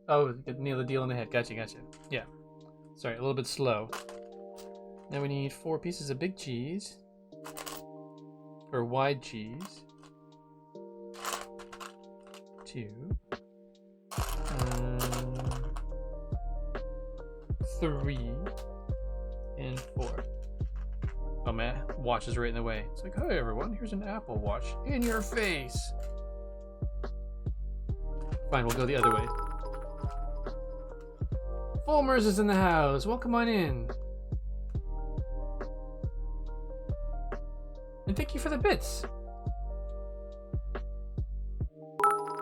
Oh, nail the deal in the head. Gotcha, gotcha. Yeah. Sorry, a little bit slow. Now we need 4 pieces of big cheese. Or wide cheese. 2. 3. and 4. Oh man, watch is right in the way. It's like, hey everyone, here's an Apple Watch in your face. Fine, we'll go the other way. Fulmers is in the house. Welcome on in. And thank you for the bits.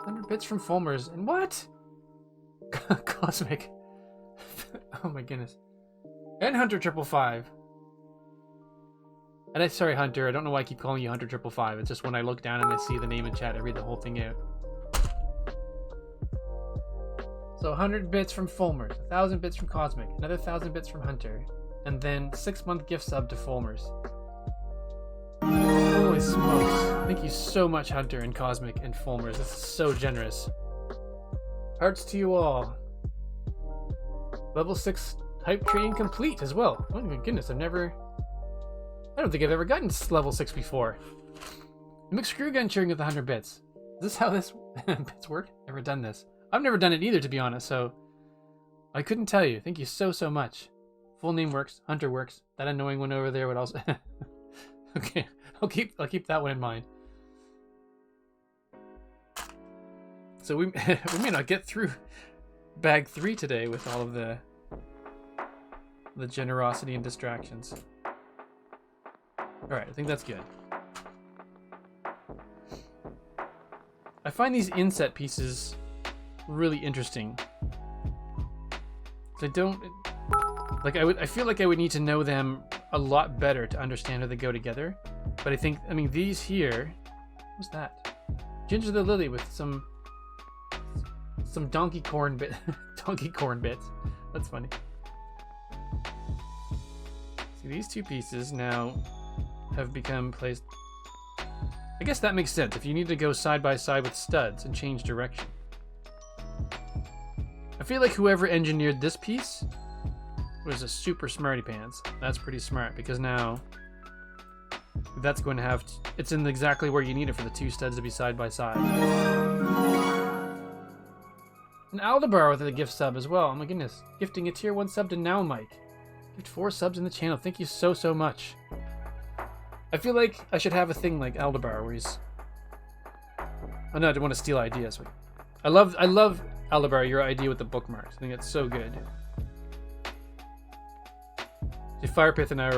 100 bits from Fulmers. And what? Cosmic. Oh my goodness. And Hunter 555. And sorry, Hunter. I don't know why I keep calling you Hunter 555. It's just when I look down and I see the name in chat, I read the whole thing out. So 100 bits from Fulmers, 1,000 bits from Cosmic, another 1,000 bits from Hunter, and then 6-month gift sub to Fulmers. Holy smokes. Thank you so much, Hunter and Cosmic and Fulmers. This is so generous. Hearts to you all. Level 6 type training complete as well. Oh my goodness, I don't think I've ever gotten level 6 before. Mixed screw gun cheering with 100 bits. Is this how this bits work? Never done this. I've never done it either, to be honest, so I couldn't tell you. Thank you so much. Full name works. Hunter works. That annoying one over there would also... Okay, I'll keep that one in mind. So we may not get through bag 3 today with all of the generosity and distractions. Alright, I think that's good. I find these inset pieces really interesting. I don't like. I feel like I would need to know them a lot better to understand how they go together. But I mean, these here. What's that? Ginger the Lily with some donkey corn bits. That's funny. See, these two pieces now have become placed. I guess that makes sense if you need to go side by side with studs and change direction. I feel like whoever engineered this piece was a super smarty pants. That's pretty smart because now that's going to have it's in exactly where you need it for the two studs to be side by side. An Aldebar with a gift sub as well. Oh my goodness. Gifting a tier 1 sub to Now Mike. Gift 4 subs in the channel. Thank you so much. I feel like I should have a thing like Aldebar where he's... Oh no, I don't want to steal ideas. I love Aldebar, your idea with the bookmarks. I think it's so good. Firepith and I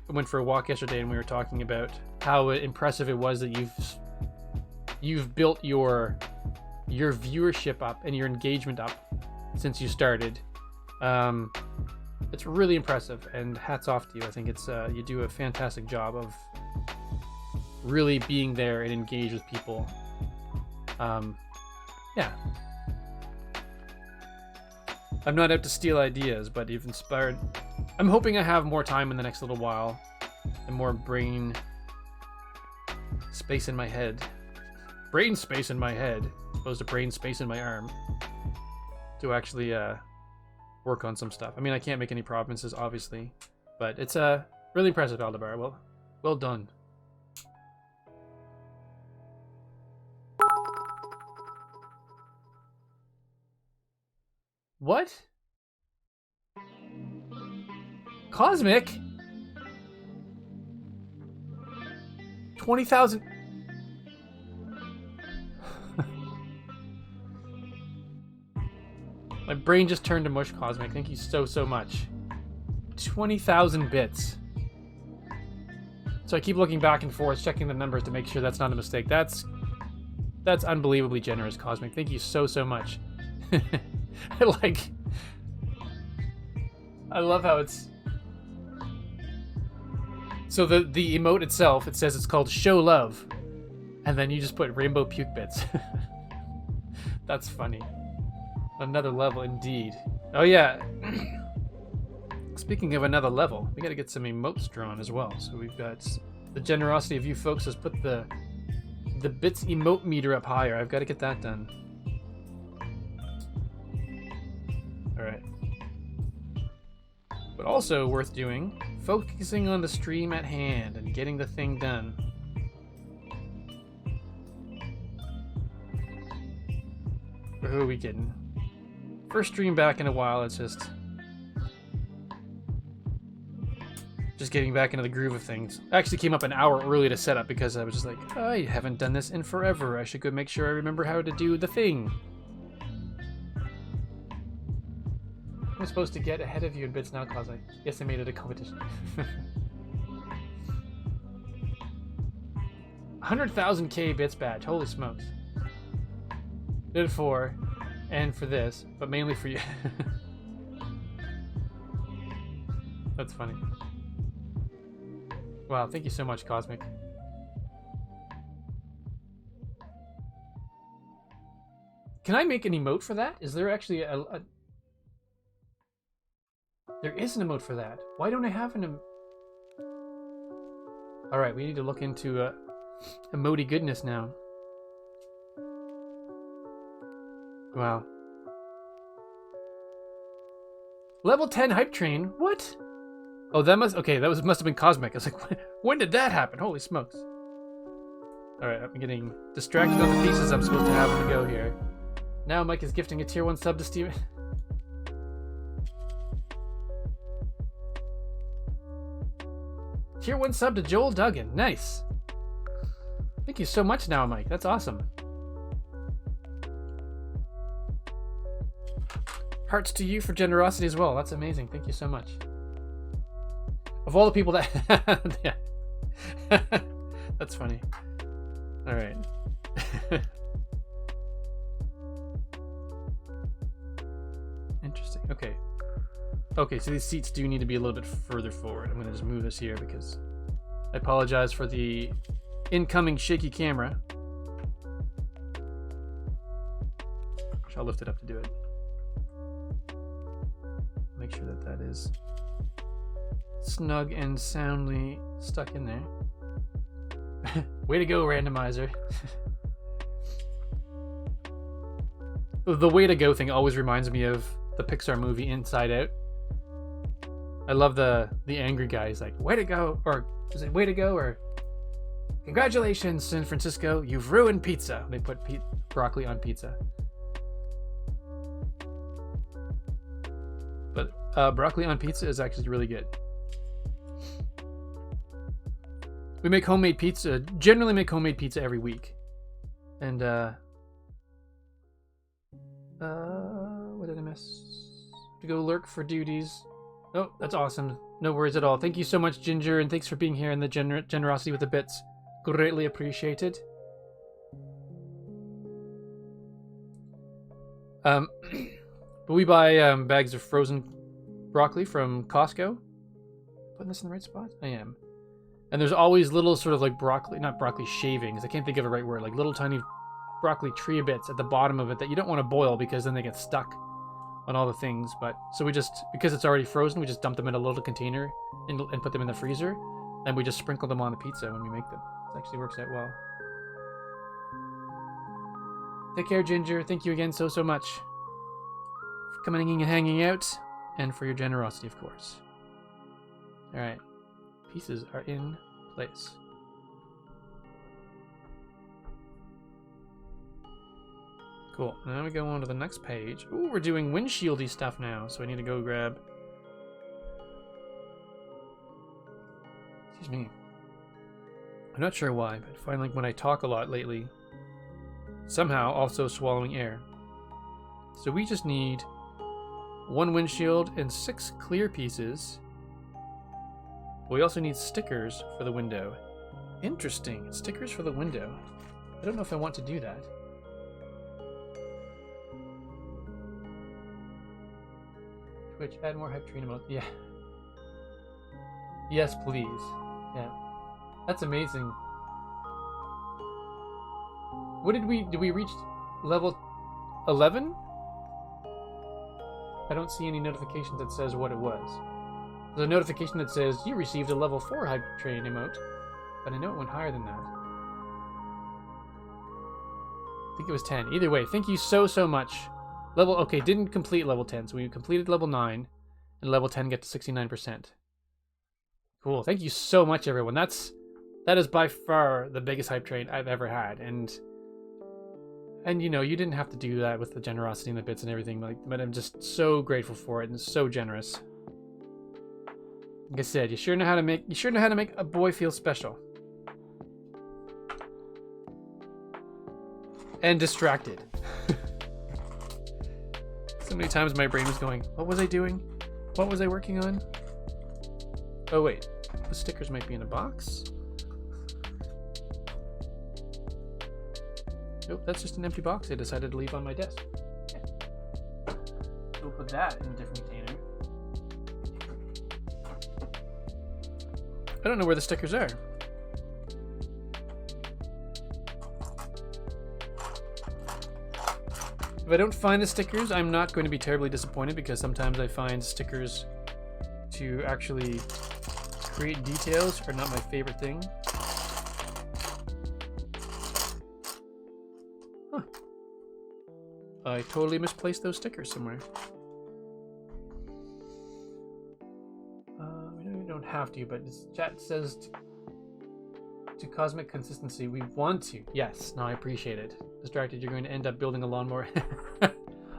went for a walk yesterday, and we were talking about how impressive it was that you've built your viewership up and your engagement up since you started. It's really impressive, and hats off to you. I think it's you do a fantastic job of really being there and engage with people. Yeah. I'm not out to steal ideas, but you've inspired... I'm hoping I have more time in the next little while and more brain space in my head. Brain space in my head, as opposed to brain space in my arm, to actually work on some stuff. I mean, I can't make any promises, obviously, but it's really impressive, Aldebar. Well done. What? Cosmic? 20,000. My brain just turned to mush, Cosmic. Thank you so much. 20,000 bits. So I keep looking back and forth, checking the numbers to make sure that's not a mistake. That's unbelievably generous, Cosmic. Thank you so much. I love how it's... So the emote itself, it says it's called Show Love. And then you just put rainbow puke bits. That's funny. Another level indeed. Oh yeah. Speaking of another level, we gotta get some emotes drawn as well. So we've got the generosity of you folks has put the bits emote meter up higher. I've got to get that done. Alright. But also worth doing, focusing on the stream at hand and getting the thing done. Or who are we kidding? First stream back in a while, it's just... Just getting back into the groove of things. I actually came up an hour early to set up because I was just like, I haven't done this in forever. I should go make sure I remember how to do the thing. I'm supposed to get ahead of you in bits now, cause I guess I made it a competition. 100,000k bits badge. Holy smokes. Did it for, and for this, but mainly for you. That's funny. Wow, thank you so much, Cosmic. Can I make an emote for that? Is there actually a... There is an emote for that. Why don't I have an Alright, we need to look into emoji goodness now. Wow. Level 10 hype train? What? Oh, that must... Okay, that must have been Cosmic. I was like, when did that happen? Holy smokes. Alright, I'm getting distracted on the pieces I'm supposed to have on the go here. Now Mike is gifting a tier 1 sub to Steven. Tier 1 sub to Joel Duggan. Nice. Thank you so much now, Mike. That's awesome. Hearts to you for generosity as well. That's amazing. Thank you so much. Of all the people that... Yeah. That's funny. Alright. Interesting. Okay. Okay, so these seats do need to be a little bit further forward. I'm going to just move this here because I apologize for the incoming shaky camera. I'll lift it up to do it. Make sure that that is snug and soundly stuck in there. Way to go, randomizer. The way to go thing always reminds me of the Pixar movie Inside Out. I love the angry guy. He's like, way to go, or is it way to go, or congratulations, San Francisco, you've ruined pizza. They put broccoli on pizza. But broccoli on pizza is actually really good. We make homemade pizza, generally make homemade pizza every week. And, what did I miss? To go lurk for duties. Oh, that's awesome. No worries at all. Thank you so much, Ginger, and thanks for being here and the generosity with the bits. Greatly appreciated. But we buy bags of frozen broccoli from Costco. Putting this in the right spot? I am. And there's always little sort of like broccoli, not broccoli shavings, I can't think of a right word, like little tiny broccoli tree bits at the bottom of it that you don't want to boil because then they get stuck on all the things. But so we just, because it's already frozen, we just dump them in a little container and put them in the freezer, and we just sprinkle them on the pizza when we make them. It actually works out well. Take care, Ginger. Thank you again so much for coming in and hanging out, and for your generosity, of course. All right, pieces are in place. Cool. Now we go on to the next page. Ooh, we're doing windshieldy stuff now, so I need to go grab... Excuse me. I'm not sure why, but I find like when I talk a lot lately, somehow also swallowing air. So we just need 1 windshield and 6 clear pieces. We also need stickers for the window. Interesting. Stickers for the window. I don't know if I want to do that. Twitch, add more hype train emotes. Yeah. Yes, please. Yeah. That's amazing. What did we reach level 11? I don't see any notification that says what it was. There's a notification that says you received a level 4 hype train emote, but I know it went higher than that. I think it was 10. Either way, thank you so much. Okay, didn't complete level 10, so we completed level 9, and level 10 get to 69%. Cool, thank you so much, everyone. That is by far the biggest hype train I've ever had, and you know, you didn't have to do that with the generosity and the bits and everything, but I'm just so grateful for it, and so generous. Like I said, you sure know how to make a boy feel special. And distracted. So many times my brain was going, what was I doing? What was I working on? Oh wait, the stickers might be in a box. Nope, that's just an empty box I decided to leave on my desk. Okay. We'll put that in a different container. I don't know where the stickers are. If I don't find the stickers, I'm not going to be terribly disappointed because sometimes I find stickers to actually create details are not my favorite thing. Huh. I totally misplaced those stickers somewhere. We don't have to, but this chat says to cosmic consistency, we want to. Yes, no, I appreciate it. Distracted, you're going to end up building a lawnmower.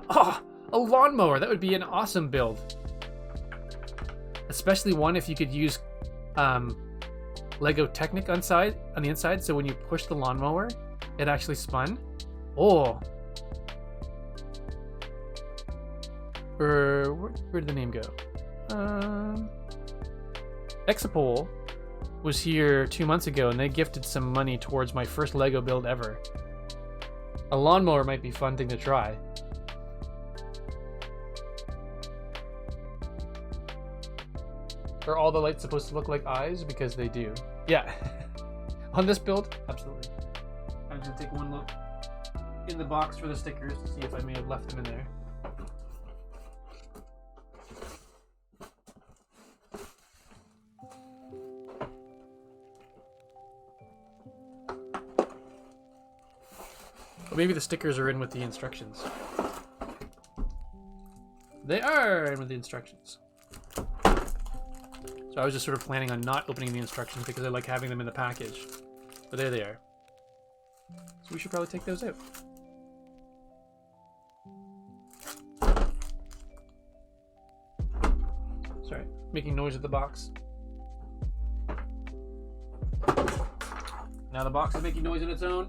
Oh, a lawnmower! That would be an awesome build. Especially one if you could use Lego Technic on the inside, so when you push the lawnmower, it actually spun. Oh. Where did the name go? Exapol was here 2 months ago, and they gifted some money towards my first Lego build ever. A lawnmower might be a fun thing to try. Are all the lights supposed to look like eyes? Because they do. Yeah. On this build, absolutely. I'm going to take one look in the box for the stickers to see if I may have left them in there. Or maybe the stickers are in with the instructions. They are in with the instructions. So I was just sort of planning on not opening the instructions because I like having them in the package. But there they are. So we should probably take those out. Sorry, making noise at the box. Now the box is making noise on its own.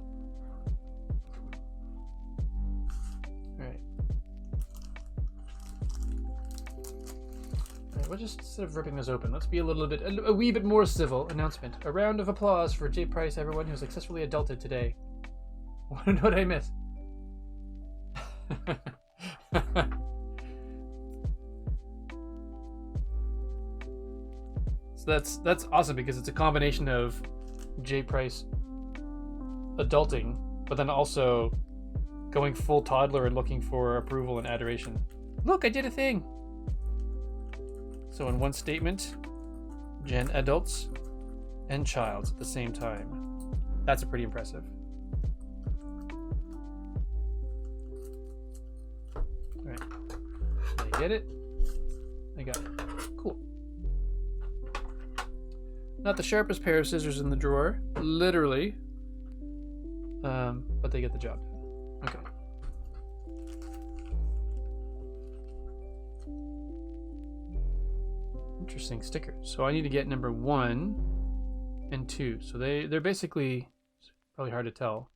We'll just, instead of ripping this open, let's be a wee bit more civil. Announcement. A round of applause for J. Price, everyone who successfully adulted today. What did I miss? So that's awesome because it's a combination of J. Price adulting, but then also going full toddler and looking for approval and adoration. Look, I did a thing! So in one statement, Jen adults and childs at the same time. That's pretty impressive. Alright. Did I get it? I got it. Cool. Not the sharpest pair of scissors in the drawer, literally. But they get the job done. Okay. Interesting stickers. So I need to get number 1 and 2. So they're basically, probably hard to tell,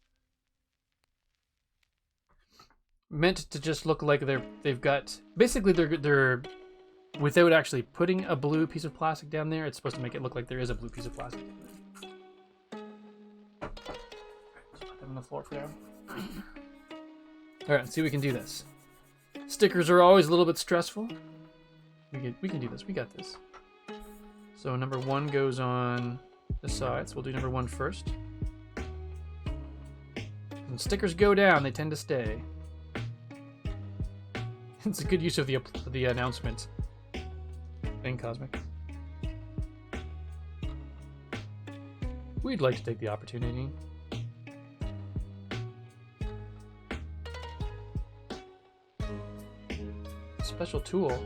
meant to just look like they've got, basically they're without actually putting a blue piece of plastic down there, it's supposed to make it look like there is a blue piece of plastic. Just put them on the floor for now. All right, let's see if we can do this. Stickers are always a little bit stressful. We can do this. We got this. So number 1 goes on the side. So we'll do number 1 first. When stickers go down, they tend to stay. It's a good use of the announcement thing, Cosmic. We'd like to take the opportunity. Special tool.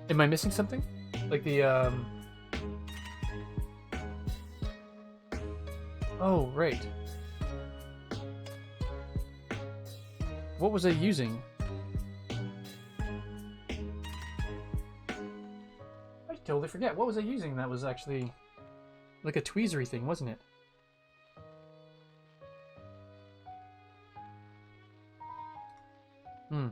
Am I missing something? Like the, Oh, right. What was I using? totally forget. What was I using that was actually like a tweezery thing, wasn't it? Hmm.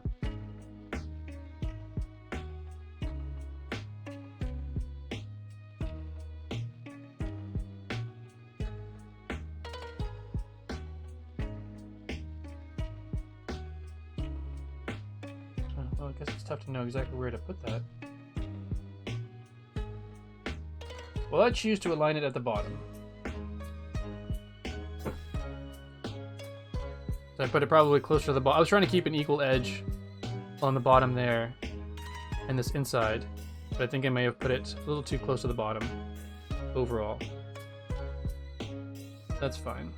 Well, I guess it's tough to know exactly where to put that. Well, I choose to align it at the bottom. So I put it probably closer to the bottom. I was trying to keep an equal edge on the bottom there and this inside, but I think I may have put it a little too close to the bottom overall. That's fine.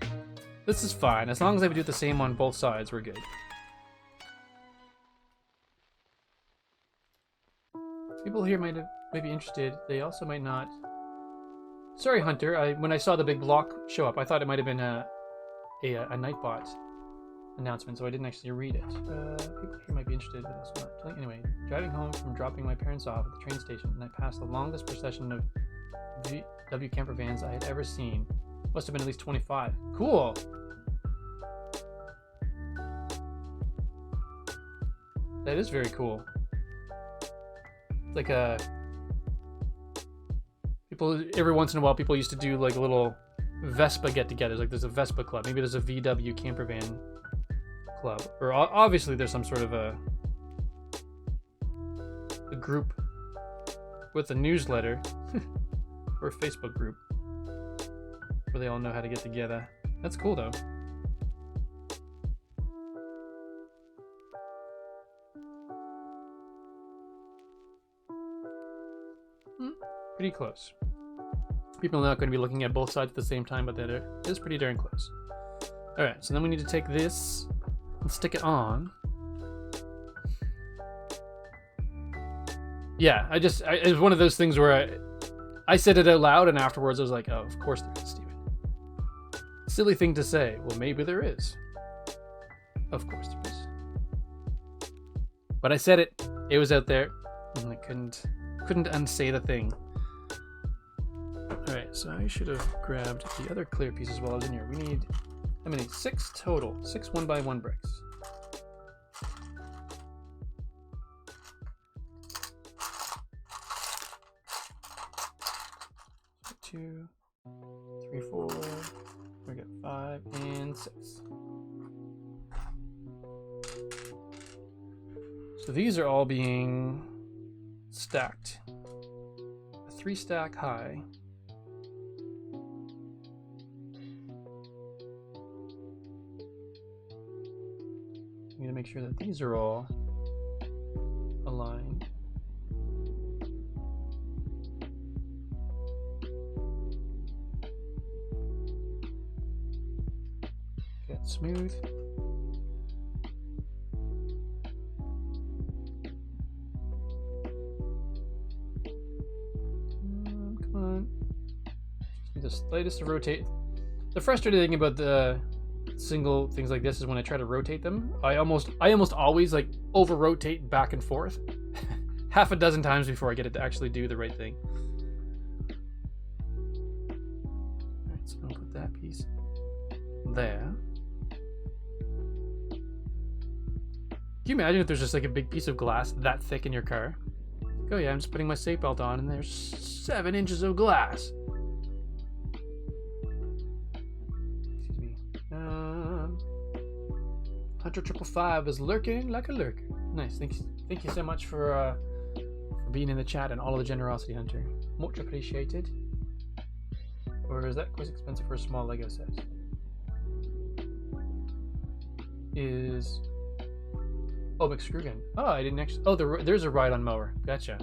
This is fine. As long as I do it the same on both sides, we're good. People here might be interested. They also might not. Sorry, Hunter. When I saw the big block show up, I thought it might have been a Nightbot announcement, so I didn't actually read it. People here might be interested, but also not. Anyway, driving home from dropping my parents off at the train station, and I passed the longest procession of VW camper vans I had ever seen. Must have been at least 25. Cool. That is very cool. It's like a people every once in a while. People used to do like little Vespa get-togethers. Like there's a Vespa club. Maybe there's a VW camper van club, or obviously there's some sort of a group with a newsletter or a Facebook group where they all know how to get together. That's cool though. Pretty close. People are not going to be looking at both sides at the same time, but that is pretty darn close. Alright, so then we need to take this and stick it on. Yeah, it was one of those things where I said it out loud, and afterwards I was like, oh, of course there is, Steven. Silly thing to say. Well, maybe there is. Of course there is. But I said it. It was out there, and I couldn't unsay the thing. Alright, so I should have grabbed the other clear pieces while I was in here. We need, how many? 6 total. 6 1x1 bricks. 2, 3, 4. We got 5 and 6. So these are all being stacked. A 3-stack high. I'm going to make sure that these are all aligned. Get smooth. Come on. Just need the slightest to rotate. The frustrating thing about the single things like this is when I try to rotate them, I almost always like over rotate back and forth half a dozen times before I get it to actually do the right thing. Alright, so I'll put that piece there. Can you imagine if there's just like a big piece of glass that thick in your car? Oh yeah, I'm just putting my seatbelt on and there's 7 inches of glass. Hunter 555 is lurking like a lurker. Nice. Thank you so much for being in the chat and all of the generosity, Hunter. Much appreciated. Or is that quite expensive for a small Lego set? Is McScrugan. Oh, I didn't actually. Oh, there's a ride-on mower. Gotcha.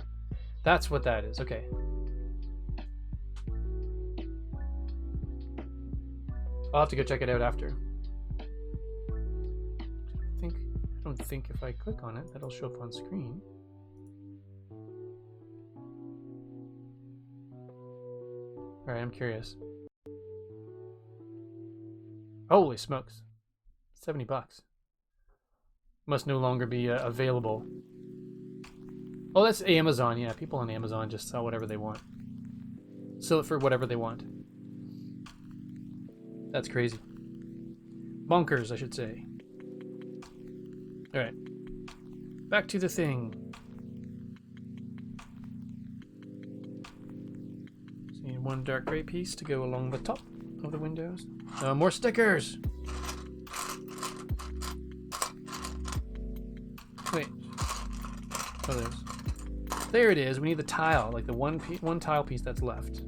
That's what that is. Okay. I'll have to go check it out after. I don't think if I click on it, that'll show up on screen. Alright, I'm curious. Holy smokes. $70. Must no longer be available. Oh, that's Amazon. Yeah, people on Amazon just sell whatever they want. Sell it for whatever they want. That's crazy. Bonkers, I should say. Alright. Back to the thing. Just need one dark gray piece to go along the top of the windows. More stickers! Wait. Oh, there it is. We need the tile, like the one tile piece that's left.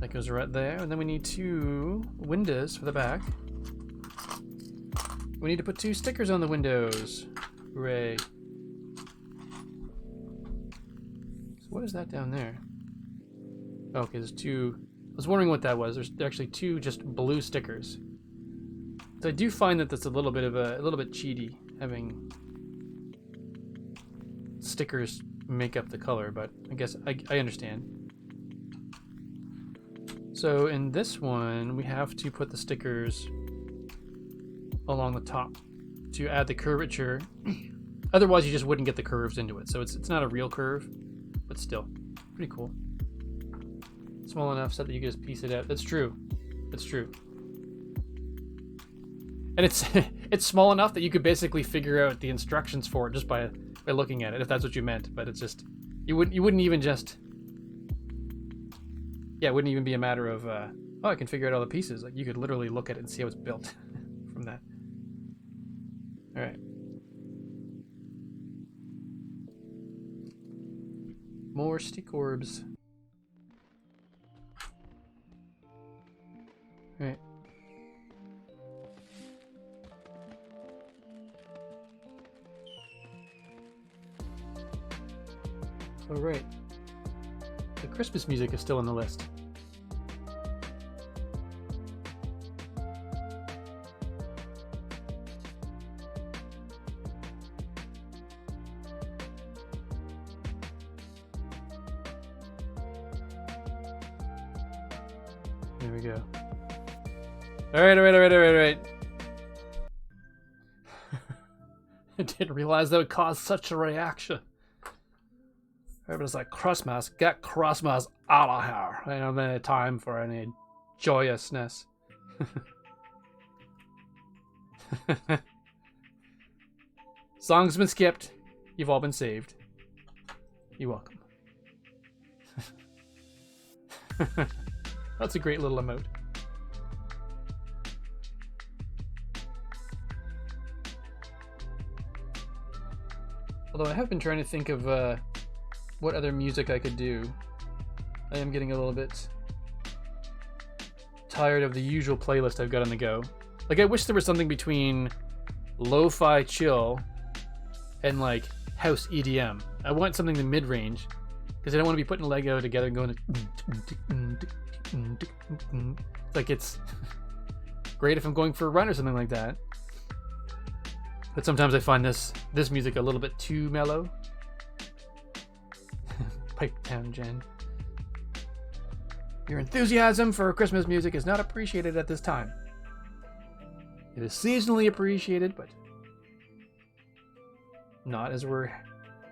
That goes right there, and then we need 2 windows for the back. We need to put 2 stickers on the windows. Hooray. So what is that down there? Okay, there's 2. I was wondering what that was. There's actually 2 just blue stickers. So I do find that that's a little bit cheaty, having stickers make up the color, but I guess I understand. So in this one, we have to put the stickers along the top to add the curvature. Otherwise, you just wouldn't get the curves into it. So it's not a real curve, but still pretty cool. Small enough so that you can just piece it out. That's true. That's true. And it's it's small enough that you could basically figure out the instructions for it just by looking at it, if that's what you meant. But it's just you wouldn't even just. Yeah, it wouldn't even be a matter of, oh, I can figure out all the pieces. Like, you could literally look at it and see how it's built from that. All right. More stick orbs. All right. All right. The Christmas music is still on the list. There we go. All right. I didn't realize that would cause such a reaction. Everybody's like, Christmas, get Christmas out of here. I don't have any time for any joyousness. Song's been skipped. You've all been saved. You're welcome. That's a great little emote. Although I have been trying to think of what other music I could do. I am getting a little bit tired of the usual playlist I've got on the go. Like, I wish there was something between lo-fi chill and like house EDM. I want something in the mid-range because I don't want to be putting Lego together and going like, it's great if I'm going for a run or something like that. But sometimes I find this music a little bit too mellow. Pipe down, Jen. Your enthusiasm for Christmas music is not appreciated at this time. It is seasonally appreciated, but not as we're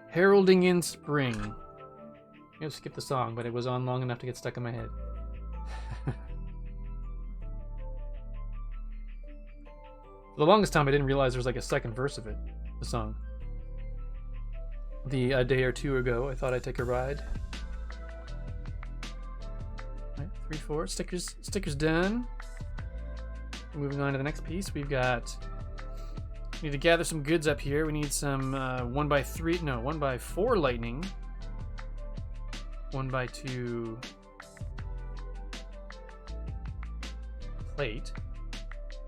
heralding in spring. I'm gonna skip the song, but it was on long enough to get stuck in my head. For the longest time, I didn't realize there was like a second verse of it, the song. A day or two ago, I thought I'd take a ride. Right, 3, 4 stickers done. Moving on to the next piece, we need to gather some goods up here. We need some 1x4 lightning, 1x2 plate,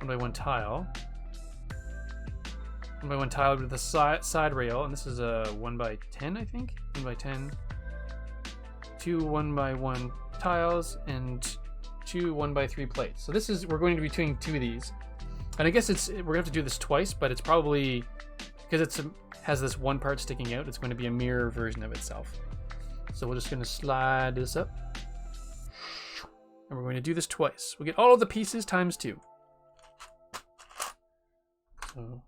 1x1 tile. 1x1 tile with the side rail, and this is a 1x10, I think. 1x10. 2 1x1 tiles and 2 1x3 plates. So we're going to be doing 2 of these, and I guess we're gonna have to do this twice, but it's probably because it has this one part sticking out. It's going to be a mirror version of itself. So we're just gonna slide this up. And we're going to do this twice. We'll get all of the pieces times 2. So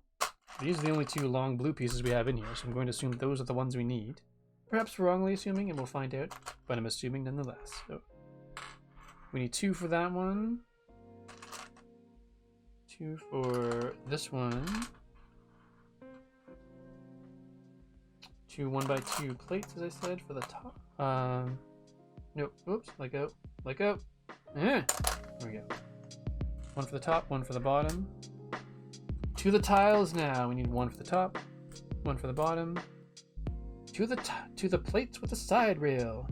these are the only 2 long blue pieces we have in here, so I'm going to assume those are the ones we need. Perhaps wrongly assuming, and we'll find out, but I'm assuming nonetheless. So we need 2 for that one. 2 for this one. 2 1x2 plates, as I said, for the top. Nope. Oops. Let go. Let go. There we go. 1 for the top, 1 for the bottom. To the tiles now. We need 1 for the top, 1 for the bottom. To the plates with the side rail.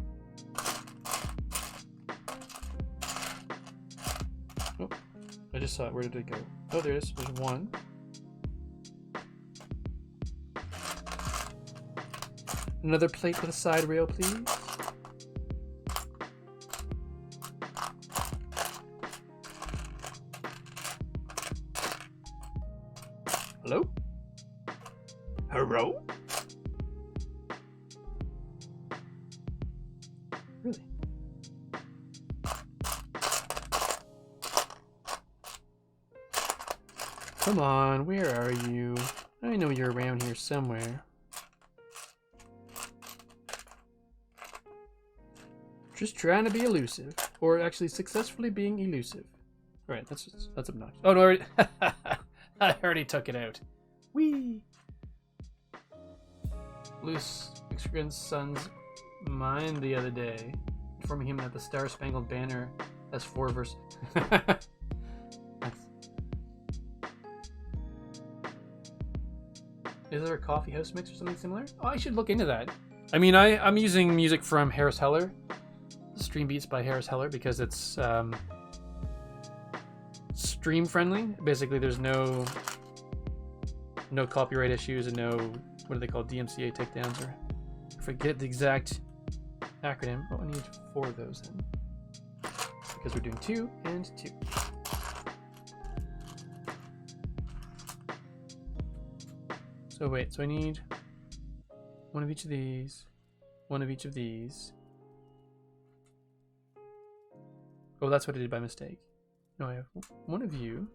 Oh, I just saw it. Where did it go? Oh, there it is. There's 1. Another plate with a side rail, please. Hello? Hello? Really? Come on, where are you? I know you're around here somewhere. Just trying to be elusive, or actually successfully being elusive. All right, that's obnoxious. Oh no, I already took it out. Whee! Loose Mexican's son's mind the other day, informing him that the Star Spangled Banner has 4 verses. Is there a coffee house mix or something similar? Oh, I should look into that. I mean, I'm using music from Harris Heller. Stream Beats by Harris Heller, because it's stream friendly. Basically, there's no copyright issues and no, what do they call, DMCA takedowns, or I forget the exact acronym. Oh, I need 4 of those then, because we're doing 2 and 2. So wait, so I need 1 of each of these, 1 of each of these. Oh, that's what I did by mistake. No, I have 1 of you.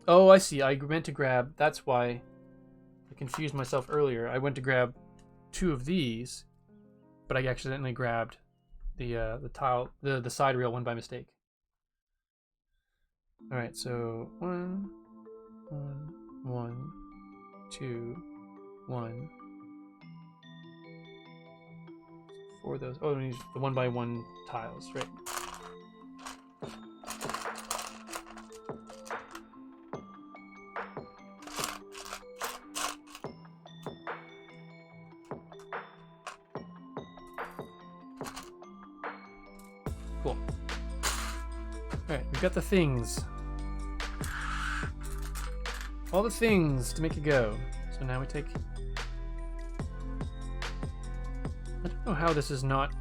Oh, I see. I meant to grab... That's why I confused myself earlier. I went to grab 2 of these, but I accidentally grabbed the tile, the side rail one by mistake. All right, so 1, 1, 1, 2, 1. 4 of those. Oh, we need the 1x1 tiles, right? Cool. Alright, we've got the things. All the things to make it go. So now we take... I don't know how this is not...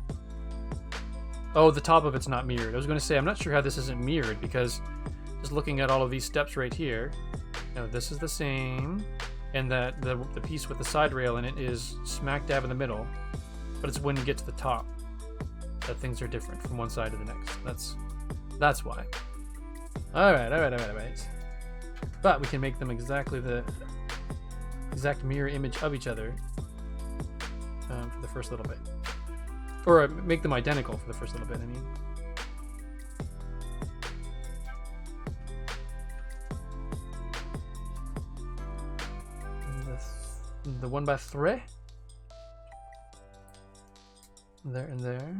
Oh, the top of it's not mirrored. I was going to say, I'm not sure how this isn't mirrored, because just looking at all of these steps right here, no, this is the same, and that the piece with the side rail in it is smack dab in the middle, but it's when you get to the top that things are different from one side to the next. That's why. All right. But we can make them exactly the exact mirror image of each other for the first little bit. Or make them identical for the first little bit, I mean. And the 1x3. There and there.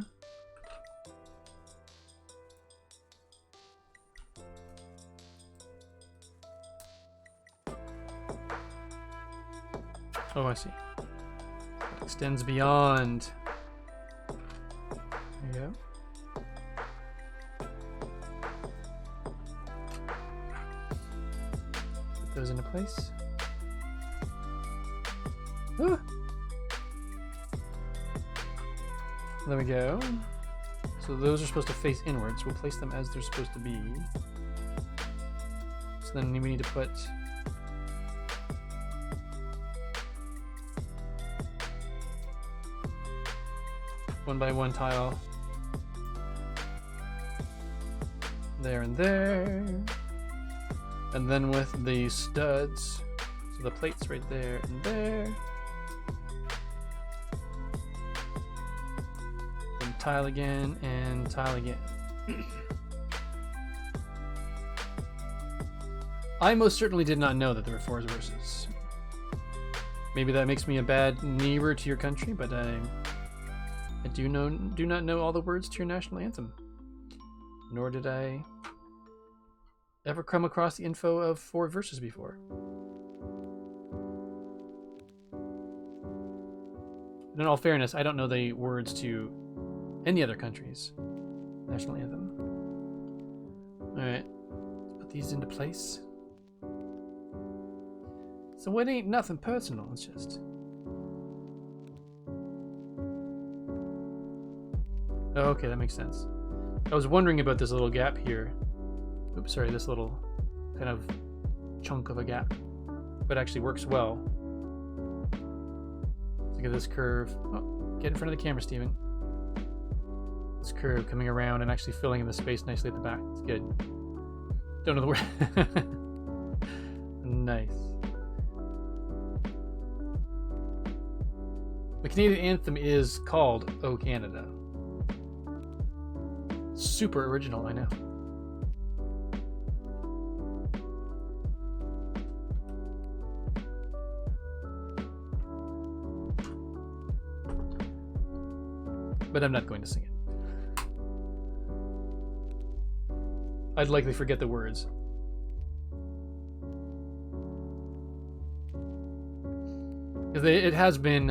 Oh, I see. It extends beyond. There you go. Put those into place. Ah! There we go. So those are supposed to face inwards. We'll place them as they're supposed to be. So then we need to put 1x1 tile there and there. And then with the studs, so the plates right there and there. And tile again and tile again. I most certainly did not know that there were 4 verses. Maybe that makes me a bad neighbor to your country, but I do not know all the words to your national anthem. Nor did I ever come across the info of 4 verses before. In all fairness, I don't know the words to any other country's national anthem. Alright, let's put these into place. So it ain't nothing personal, it's just... Oh, okay, that makes sense. I was wondering about this little gap here. Oops, sorry, this little kind of chunk of a gap. But it actually works well. Look at this curve. Oh, get in front of the camera, Steven. This curve coming around and actually filling in the space nicely at the back. It's good. Don't know the word. Nice. The Canadian anthem is called O Canada. Super original, I know. But I'm not going to sing it. I'd likely forget the words. Because it has been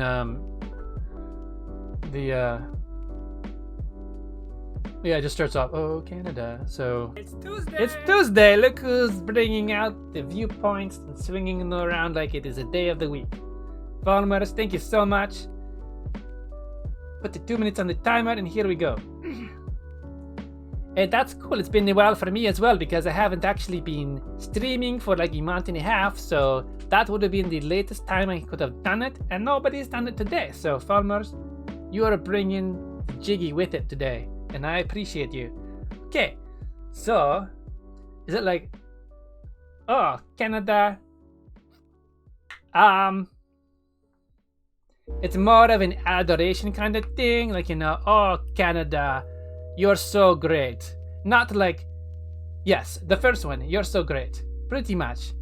yeah, it just starts off, oh, Canada. So It's Tuesday! it's Tuesday. Look who's bringing out the viewpoints and swinging them around like it is a day of the week. Farmers, thank you so much. Put the 2 minutes on the timer, and here we go. And that's cool. It's been a while for me as well, because I haven't actually been streaming for like a month and a half. So that would have been the latest time I could have done it, and nobody's done it today. So farmers, you are bringing the jiggy with it today, and I appreciate you. Okay, so is it like, oh, Canada? It's more of an adoration kind of thing, like, you know, oh, Canada, you're so great. Not like, yes, the first one, you're so great, pretty much.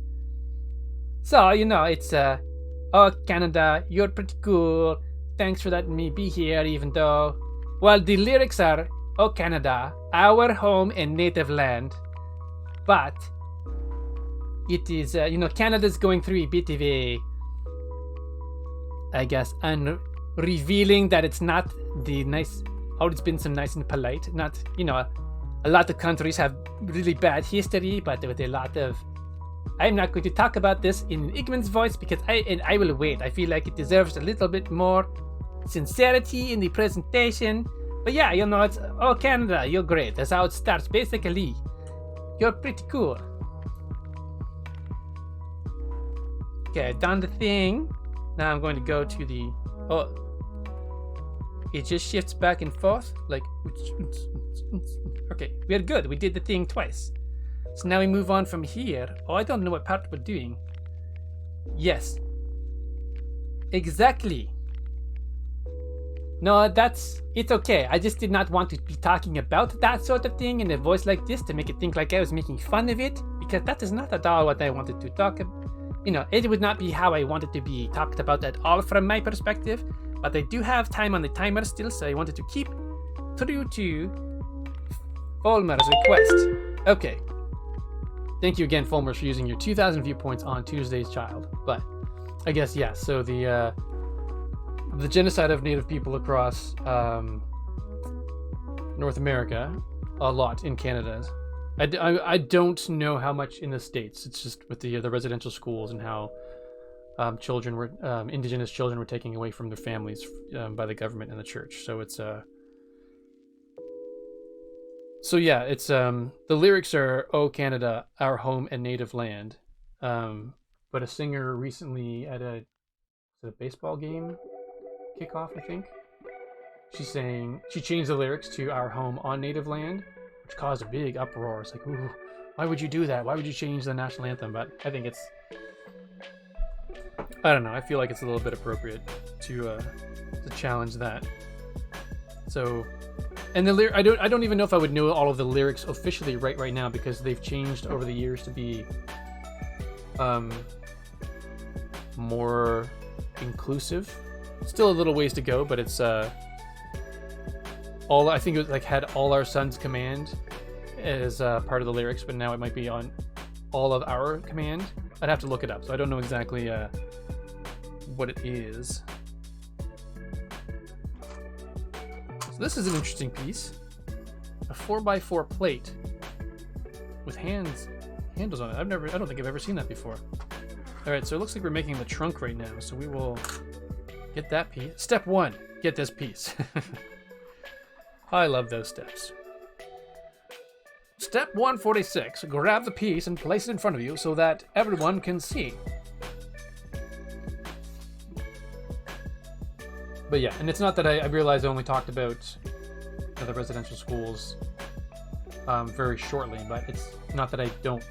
So, you know, it's, oh, Canada, you're pretty cool. Thanks for letting me be here, even though, well, the lyrics are, oh, Canada, our home and native land. But it is, you know, Canada's going through a bit of a, I guess, revealing that it's not the nice, always been so nice and polite. Not, you know, a lot of countries have really bad history, but with a lot of, I'm not going to talk about this in Igman's voice because I will wait. I feel like it deserves a little bit more sincerity in the presentation. But yeah, you know, it's, oh, Canada, you're great. That's how it starts. Basically, you're pretty cool. Okay, I've done the thing. Now I'm going to go to the, oh, it just shifts back and forth, like, okay, we're good. We did the thing twice. So now we move on from here. Oh, I don't know what part we're doing. Yes. Exactly. No, it's okay. I just did not want to be talking about that sort of thing in a voice like this to make it think like I was making fun of it, because that is not at all what I wanted to talk about. You know, it would not be how I wanted to be talked about at all from my perspective, but I do have time on the timer still, so I wanted to keep true to Fulmer's request. Okay. Thank you again, Fulmer, for using your 2,000 viewpoints on Tuesday's Child. But I guess, yeah, so the genocide of Native people across North America, a lot in Canada. I don't know how much in the States. It's just with the residential schools and how children were, indigenous children were taken away from their families by the government and the church. So it's so yeah, it's the lyrics are, "Oh Canada, our home and native land," but a singer recently at a baseball game kickoff, I think, she changed the lyrics to "Our home on native land," which caused a big uproar. It's like, ooh, why would you do that? Why would you change the national anthem? But I think it's, I don't know. I feel like it's a little bit appropriate to challenge that. So, and I don't even know if I would know all of the lyrics officially right now, because they've changed over the years to be more inclusive. Still a little ways to go, but it's I think it was like had all our sons command as part of the lyrics, but now it might be on all of our command. I'd have to look it up, so I don't know exactly what it is. So this is an interesting piece. A 4x4 plate with handles on it. I don't think I've ever seen that before. All right, so it looks like we're making the trunk right now. So we will get that piece. Step 1, get this piece. I love those steps. Step 146, grab the piece and place it in front of you so that everyone can see. But yeah, and it's not that I realized I only talked about the residential schools very shortly, but it's not that I don't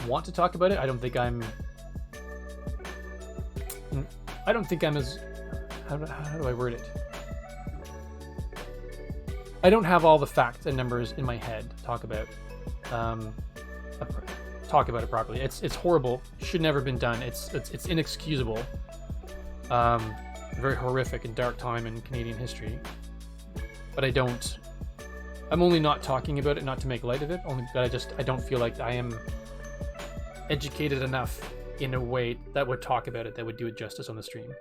want to talk about it. I don't think I'm as, how do I word it? I don't have all the facts and numbers in my head to talk about it properly. It's horrible. Should never have been done. It's inexcusable. Very horrific and dark time in Canadian history. But I'm only not talking about it, not to make light of it, only that I don't feel like I am educated enough in a way that would talk about it, that would do it justice on the stream.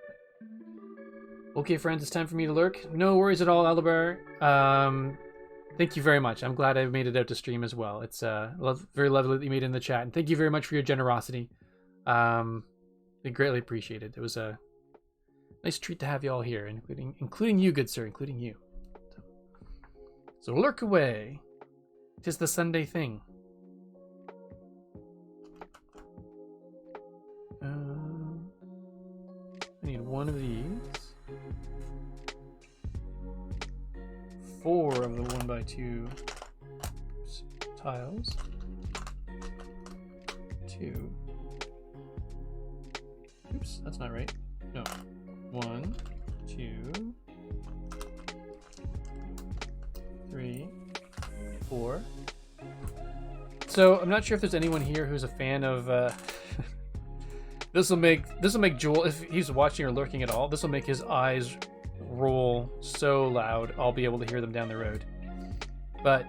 Okay, friends, it's time for me to lurk. No worries at all, Aldebar. Thank you very much. I'm glad I made it out to stream as well. It's very lovely that you made it in the chat, and thank you very much for your generosity. We greatly appreciate it. It was a nice treat to have you all here, including you, good sir, including you. So lurk away. 'Tis the Sunday thing. I need one of these. 4 of the 1x2 tiles. 2. Oops, that's not right. No. 1, 2, 3, 4. So I'm not sure if there's anyone here who's a fan of this will make Joel, if he's watching or lurking at all, this will make his eyes roll so loud I'll be able to hear them down the road. But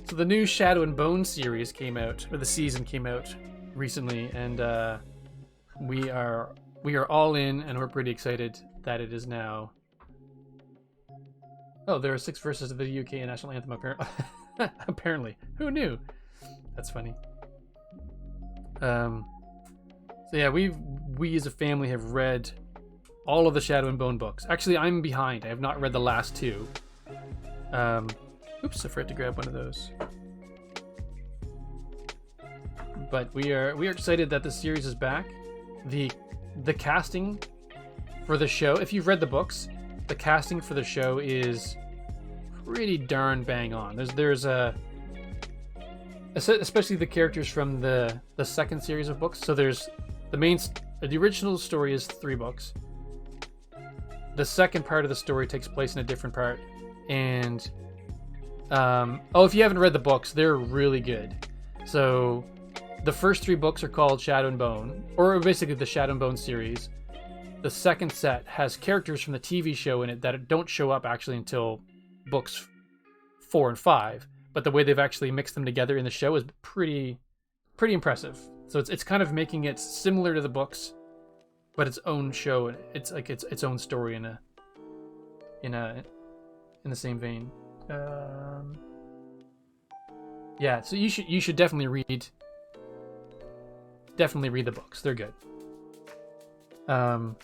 so the new Shadow and Bone series came out, or the season came out recently, and we are all in, and we're pretty excited that it is now. Oh, there are 6 verses of the UK national anthem apparently. Apparently, who knew? That's funny. So yeah, we as a family have read all of the Shadow and Bone books. Actually, I'm behind. I have not read the last 2. Oops, I forgot to grab one of those. But we are excited that the series is back. The casting for the show, if you've read the books, the casting for the show is pretty darn bang on. There's especially the characters from the second series of books. So there's the original story is 3 books. The second part of the story takes place in a different part, and if you haven't read the books, they're really good. So the first 3 books are called Shadow and Bone, or basically the Shadow and Bone series. The second set has characters from the TV show in it that don't show up actually until books 4 and 5, but the way they've actually mixed them together in the show is pretty impressive. So it's kind of making it similar to the books, but its own show. It's like its own story in the same vein. Yeah, so you should definitely read the books. They're good. And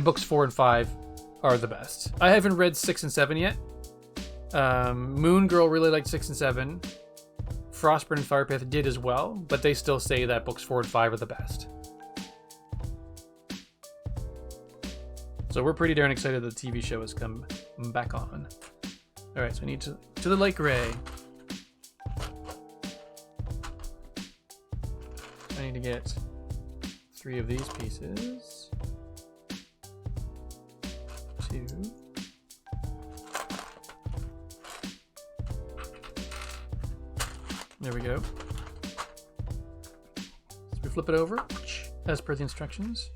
books 4 and 5 are the best. I haven't read 6 and 7 yet. Moon Girl really liked 6 and 7. Frostburn and Firepath did as well, but they still say that books 4 and 5 are the best. So we're pretty darn excited that the TV show has come back on. All right, so we need to the light gray. I need to get 3 of these pieces. 2. There we go. So we flip it over as per the instructions.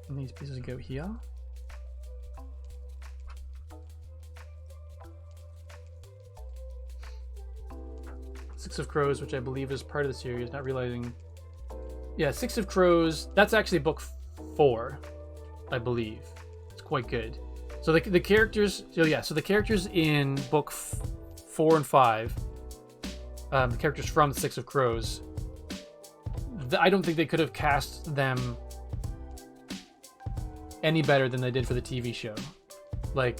And these pieces go here. Six of Crows, which I believe is part of the series, not realizing. Yeah, Six of Crows, that's actually book 4, I believe. It's quite good. So the characters, so the characters in book 4 and 5, the characters from the Six of Crows, I don't think they could have cast them any better than they did for the TV show. Like,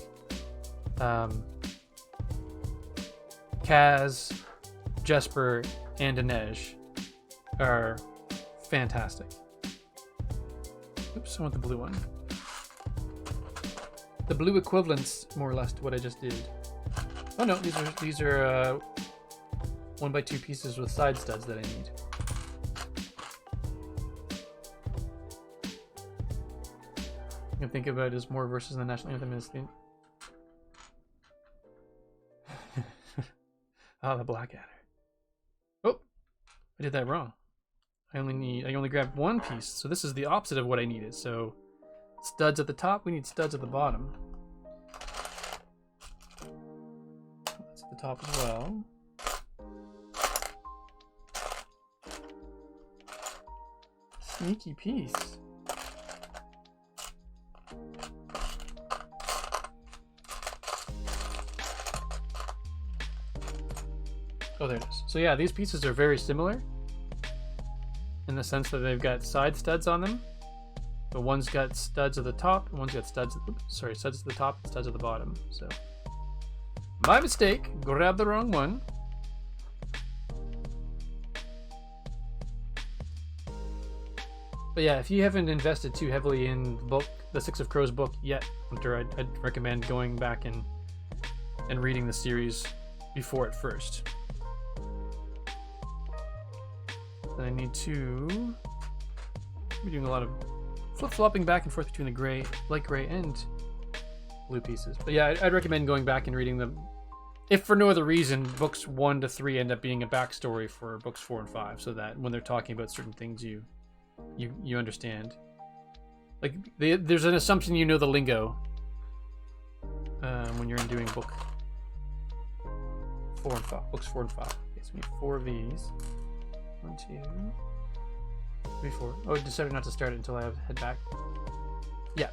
Kaz, Jesper, and Inej are fantastic. Oops, I want the blue one. The blue equivalents, more or less, to what I just did. Oh no, these are 1x2 pieces with side studs that I need. I can think about it as more verses than the national anthem is. Ah, the Blackadder. Oh, I did that wrong. I only grabbed 1 piece, so this is the opposite of what I needed. So studs at the top, we need studs at the bottom. That's at the top as well. Sneaky piece. Oh, there it is. So yeah, these pieces are very similar in the sense that they've got side studs on them. But one's got studs at the top, and one's got studs at the top and studs at the bottom. So my mistake, grabbed the wrong one. But yeah, if you haven't invested too heavily in the Six of Crows book yet, Hunter, I'd recommend going back and reading the series before it first. Then I need to be doing a lot of flip-flopping back and forth between the gray, light gray, and blue pieces. But yeah, I'd recommend going back and reading them, if for no other reason, books 1 to 3 end up being a backstory for books 4 and 5, so that when they're talking about certain things, you understand. Like, there's an assumption you know the lingo when you're doing book 4 and 5. Books 4 and 5. Okay, so we need 4 of these. 1, 2, 3, 4. Oh, I decided not to start it until I head back. Yeah.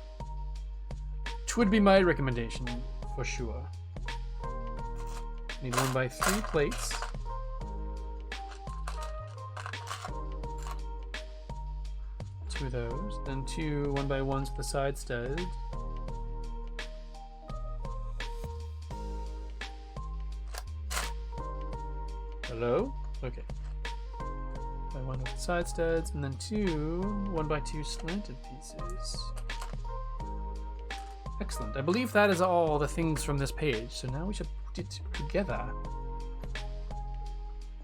Which would be my recommendation, for sure. Need 1x3 plates. Two of those. Then 2 1x1s with the side stud. Hello? Okay. By 1 with the side studs, and then 2 1x2 slanted pieces. Excellent. I believe that is all the things from this page. So now we should put it together.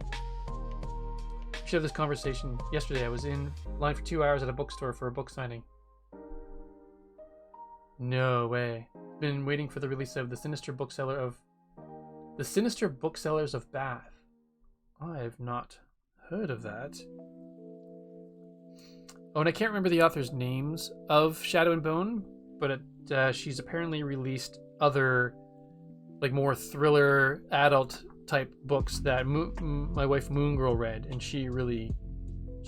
We should have this conversation. Yesterday I was in line for 2 hours at a bookstore for a book signing. No way. Been waiting for the release of The Sinister Booksellers of Bath. I've not heard of that. Oh, and I can't remember the author's names of Shadow and Bone, but she's apparently released other, like, more thriller, adult type books that my wife Moongirl read, and she really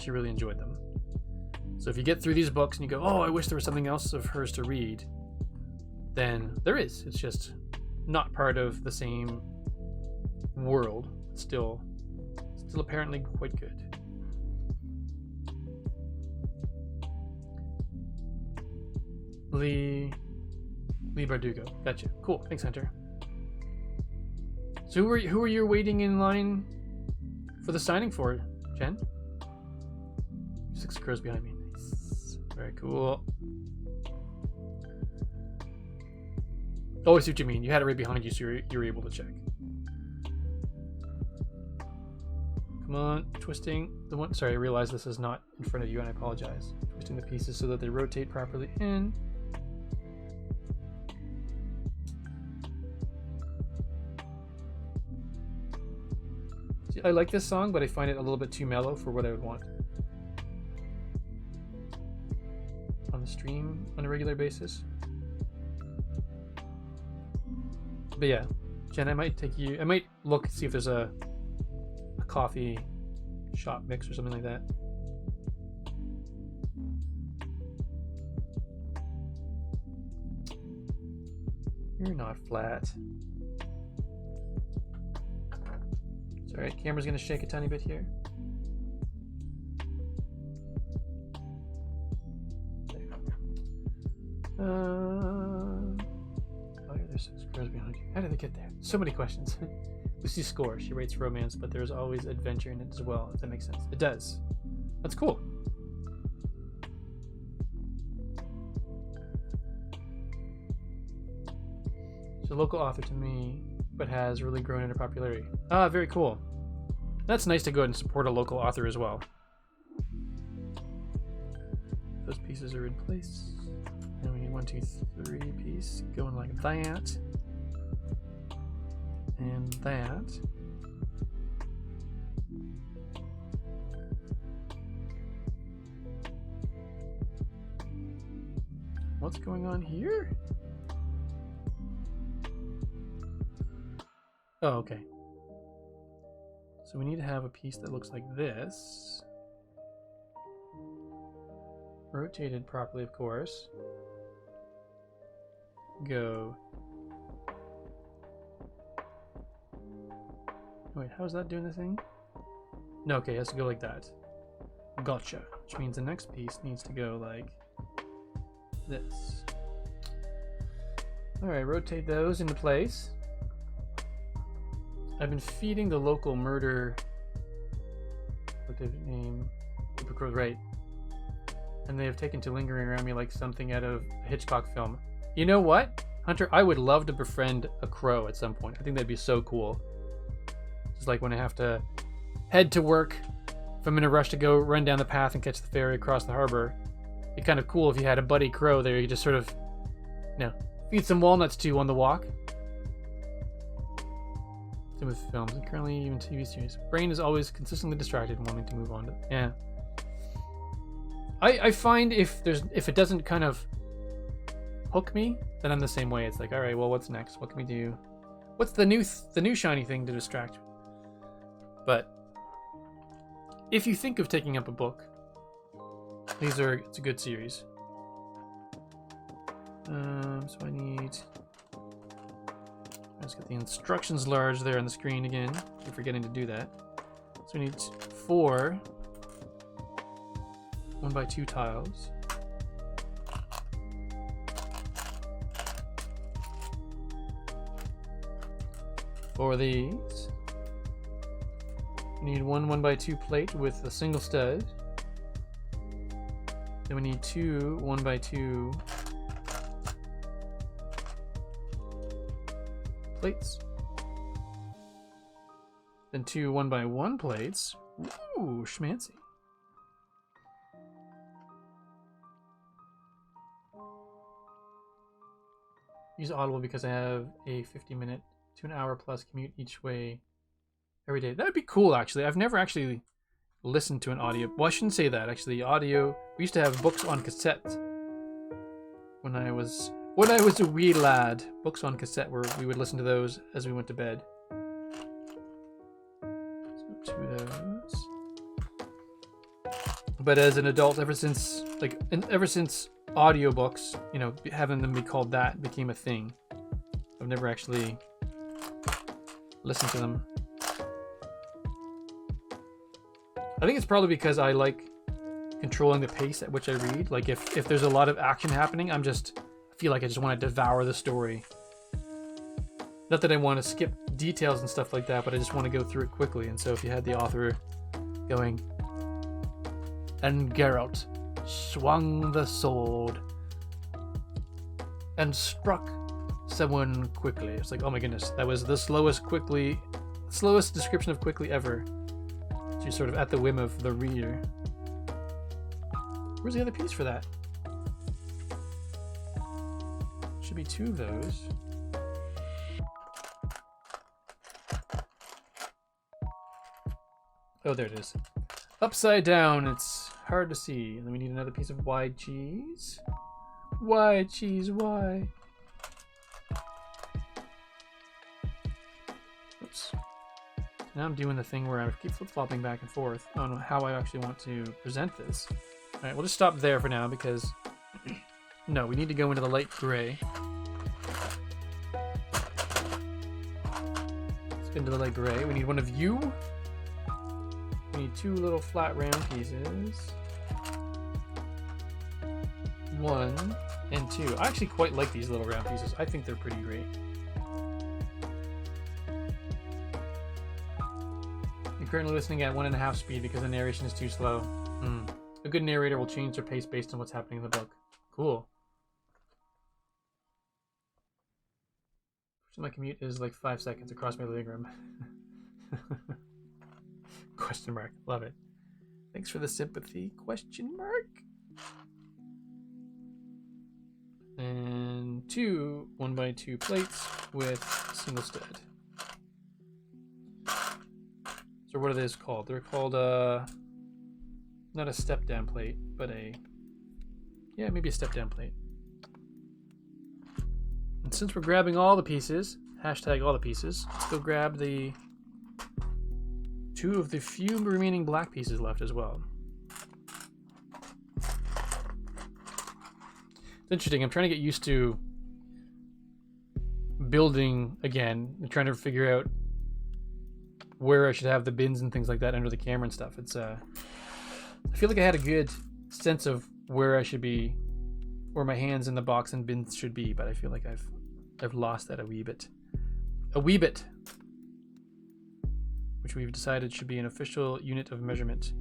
enjoyed them. So if you get through these books and you go, oh, I wish there was something else of hers to read, then there is. It's just not part of the same world. Still apparently quite good. Lee Bardugo. Gotcha. Cool. Thanks, Hunter. So who are you waiting in line for the signing for, Jen? 6 Crows behind me. Nice. Very cool. Oh, I see what you mean. You had it right behind you, so you were able to check. Come on, twisting the one. Sorry, I realize this is not in front of you, and I apologize. Twisting the pieces so that they rotate properly in. See, I like this song, but I find it a little bit too mellow for what I would want on the stream on a regular basis. But yeah, Jen, I might look, see if there's a coffee shop mix or something like that. You're not flat. It's alright, camera's gonna shake a tiny bit here. There's 6 crows behind you. How did they get there? So many questions. Lucy's score. She rates romance, but there's always adventure in it as well, if that makes sense. It does. That's cool. She's a local author to me, but has really grown into popularity. Ah, very cool. That's nice to go ahead and support a local author as well. Those pieces are in place. And we need 1, 2, 3 piece going like that. And that. What's going on here? Oh, okay. So we need to have a piece that looks like this. Rotated properly, of course. Go. Wait, how's that doing the thing? No, okay, it has to go like that. Gotcha. Which means the next piece needs to go like this. Alright, rotate those into place. I've been feeding the local murder... What did it name? Right. And they have taken to lingering around me like something out of a Hitchcock film. You know what, Hunter? I would love to befriend a crow at some point. I think that'd be so cool. Just like when I have to head to work, if I'm in a rush to go run down the path and catch the ferry across the harbor, it'd be kind of cool if you had a buddy crow there. You could just sort of, you know, feed some walnuts to on the walk. Same with films and currently even TV series. Brain is always consistently distracted and wanting to move on to, yeah. I find if it doesn't kind of hook me, then I'm the same way. It's like, all right, well, what's next? What can we do? What's the new shiny thing to distract me? But if you think of taking up a book, it's a good series. So I need. Let's get the instructions large there on the screen again. Keep forgetting to do that. So we need 4 1x2 tiles. For these, we need 1 1x2 plate with a single stud. Then we need 2 1x2 plates. Then 2 1x1 plates. Ooh, schmancy. Use Audible because I have a 50-minute to an hour plus commute each way every day. That would be cool, actually. I've never actually listened to an audio. Well, I shouldn't say that, actually. Audio. We used to have books on cassette when I was a wee lad. Books on cassette where we would listen to those as we went to bed. So 2 of those. But as an adult, ever since audiobooks, you know, having them be called that became a thing. I've never actually listened to them. I think it's probably because I like controlling the pace at which I read. Like if there's a lot of action happening, I feel like I just want to devour the story. Not that I want to skip details and stuff like that, but I just want to go through it quickly. And so if you had the author going, and Geralt swung the sword and struck someone quickly. It's like, oh my goodness, that was the slowest description of quickly ever. You're sort of at the whim of the reader. Where's the other piece for that? Should be 2 of those. Oh, there it is. Upside down, it's hard to see. And then we need another piece of wide cheese. Wide cheese, why? Oops. Now I'm doing the thing where I keep flip-flopping back and forth on how I actually want to present this. Alright, we'll just stop there for now because... no, we need to go into the light gray. Let's get into the light gray. We need one of you. We need 2 little flat round pieces. 1 and 2. I actually quite like these little round pieces. I think they're pretty great. You're currently listening at 1.5 speed because the narration is too slow. A good narrator will change their pace based on what's happening in the book. Cool. So my commute is like 5 seconds across my living room. Question mark. Love it. Thanks for the sympathy. Question mark. And 2 1x2 plates with single stud. So what are these called? They're called not a step down plate, but yeah, maybe a step down plate. And since we're grabbing all the pieces, hashtag all the pieces, let's go grab the 2 of the few remaining black pieces left as well. It's interesting, I'm trying to get used to building again and trying to figure out where I should have the bins and things like that under the camera and stuff. It's I feel like I had a good sense of where I should be, where my hands in the box and bins should be, but I feel like I've lost that a wee bit. Which we've decided should be an official unit of measurement.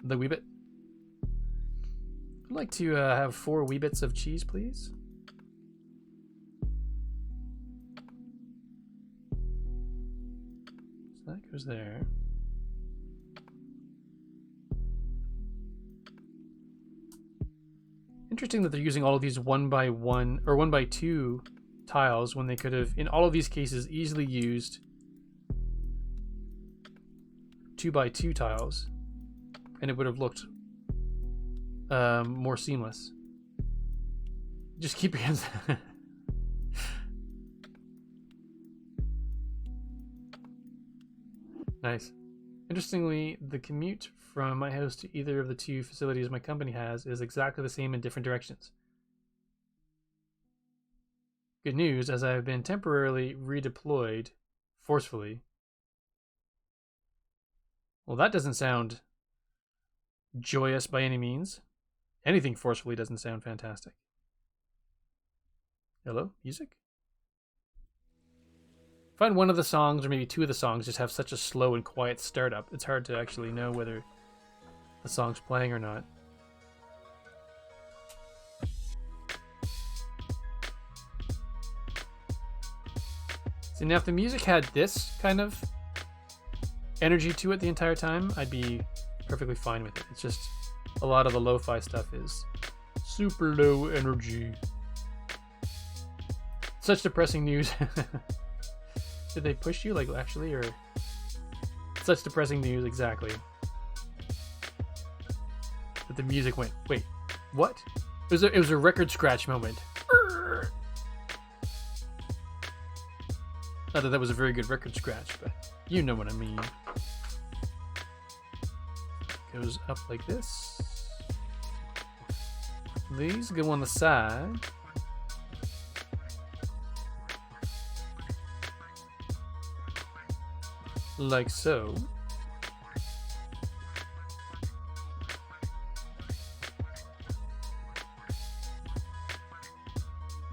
The wee bit. I'd like to have 4 wee bits of cheese, please. So that goes there. Interesting that they're using all of these 1x1 or 1x2 tiles when they could have, in all of these cases, easily used 2x2 tiles, and it would have looked more seamless. Just keep your hands. Nice. Interestingly, the commute from my house to either of the 2 facilities my company has is exactly the same in different directions. Good news, as I have been temporarily redeployed forcefully. Well, that doesn't sound joyous by any means. Anything forcefully doesn't sound fantastic. Hello? Music? I find one of the songs, or maybe 2 of the songs, just have such a slow and quiet startup. It's hard to actually know whether the song's playing or not. See, now if the music had this kind of energy to it the entire time, I'd be perfectly fine with it. It's just a lot of the lo-fi stuff is super low energy. Such depressing news. Did they push you, like, actually, or? Such depressing news, exactly. But the music went, wait, what? It was a record scratch moment. Not that that was a very good record scratch, but you know what I mean. Goes up like this. These go on the side. Like so.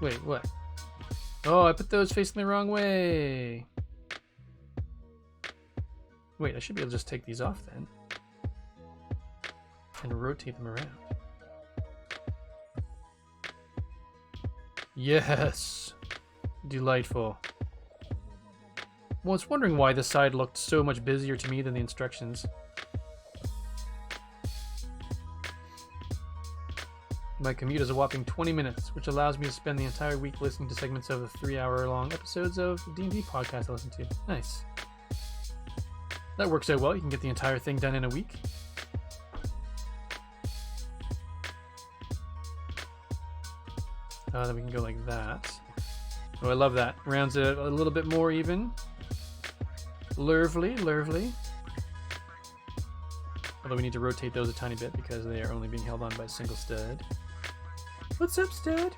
Wait, what? Oh, I put those facing the wrong way. Wait, I should be able to just take these off then. And rotate them around. Yes! Delightful. Well, I was wondering why this side looked so much busier to me than the instructions. My commute is a whopping 20 minutes, which allows me to spend the entire week listening to segments of the 3-hour-long episodes of the D&D podcast I listen to. Nice. That works out well. You can get the entire thing done in a week. Then we can go like that. Oh, I love that. Rounds it a little bit more even. Lovely, lovely. Although we need to rotate those a tiny bit because they are only being held on by a single stud. What's up, stud?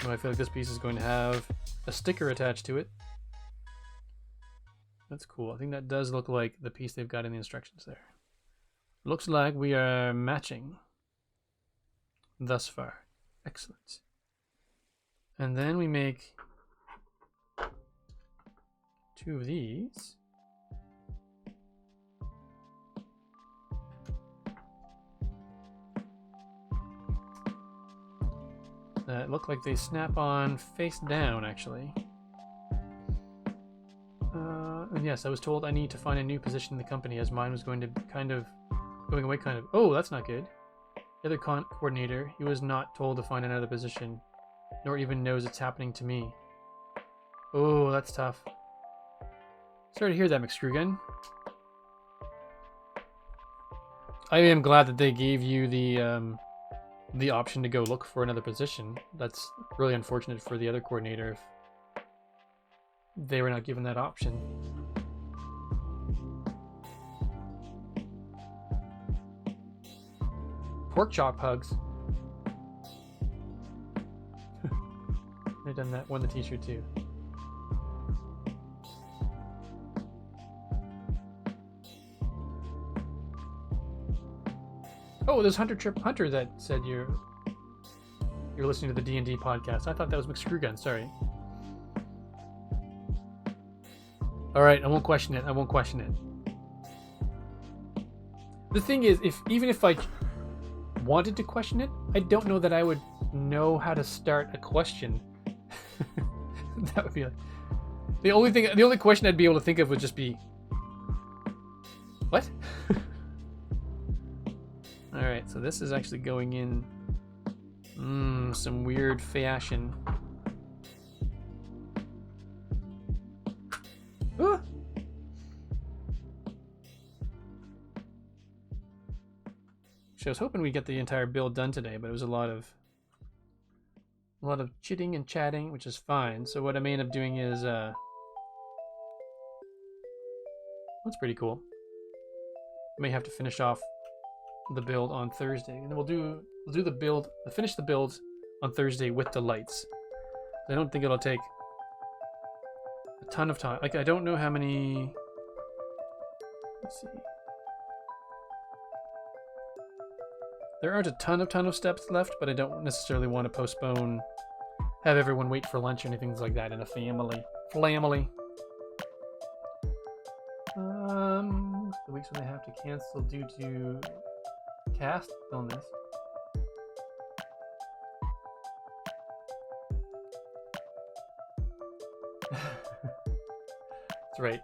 Oh, I feel like this piece is going to have a sticker attached to it. That's cool. I think that does look like the piece they've got in the instructions there. Looks like we are matching thus far. Excellent. And then we make 2 of these. That look like they snap on face down, actually. And yes, I was told I need to find a new position in the company as mine was going away. Oh, that's not good. The other coordinator, he was not told to find another position, nor even knows it's happening to me. Oh, that's tough. Sorry to hear that, McScrewgun. I am glad that they gave you the option to go look for another position. That's really unfortunate for the other coordinator if they were not given that option. Pork chop hugs. They've done that. Won the t-shirt too. Oh, there's Hunter that said you're listening to the D&D podcast. I thought that was McScrewgun. Sorry. All right, I won't question it. The thing is, even if I wanted to question it, I don't know that I would know how to start a question. That would be like the only question I'd be able to think of would just be, what? All right, so this is actually going in some weird fashion. Ah! So I was hoping we'd get the entire build done today, but it was a lot of chitting and chatting, which is fine. So what I may end up doing is that's pretty cool. I may have to finish off the build on Thursday, and then we'll finish the build on Thursday with the lights. I don't think it'll take a ton of time. Like, I don't know how many. Let's see. There aren't a ton of steps left, but I don't necessarily want to have everyone wait for lunch or anything like that in a family. The weeks when they have to cancel due to cast illness. That's right.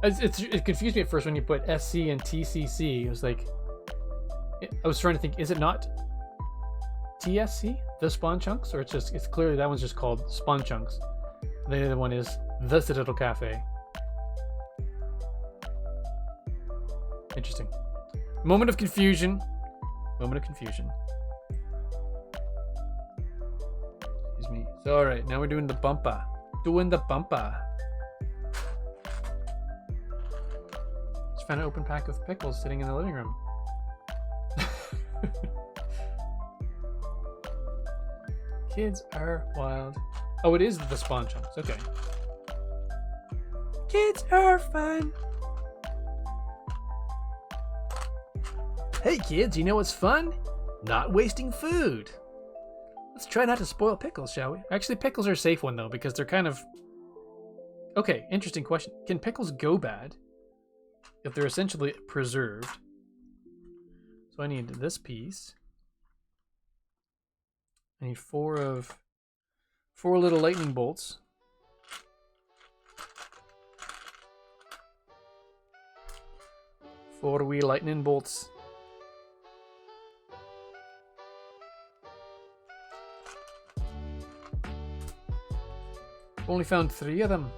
It confused me at first when you put SC and TCC. It was like, I was trying to think, is it not TSC, the Spawn Chunks? Or it's clearly that one's just called Spawn Chunks. The other one is the Citadel Cafe. Interesting. Moment of confusion. Excuse me. So, alright, now we're doing the bumper. Just found an open pack of pickles sitting in the living room. Kids are wild. Oh, it is the Spawn Chunks. Okay. Kids are fun. Hey kids, you know what's fun? Not wasting food. Let's try not to spoil pickles, shall we? Actually, pickles are a safe one though, because they're kind of... Okay, interesting question. Can pickles go bad? if they're essentially preserved. So I need this piece. I need four little lightning bolts. Four wee lightning bolts. Only found 3 of them.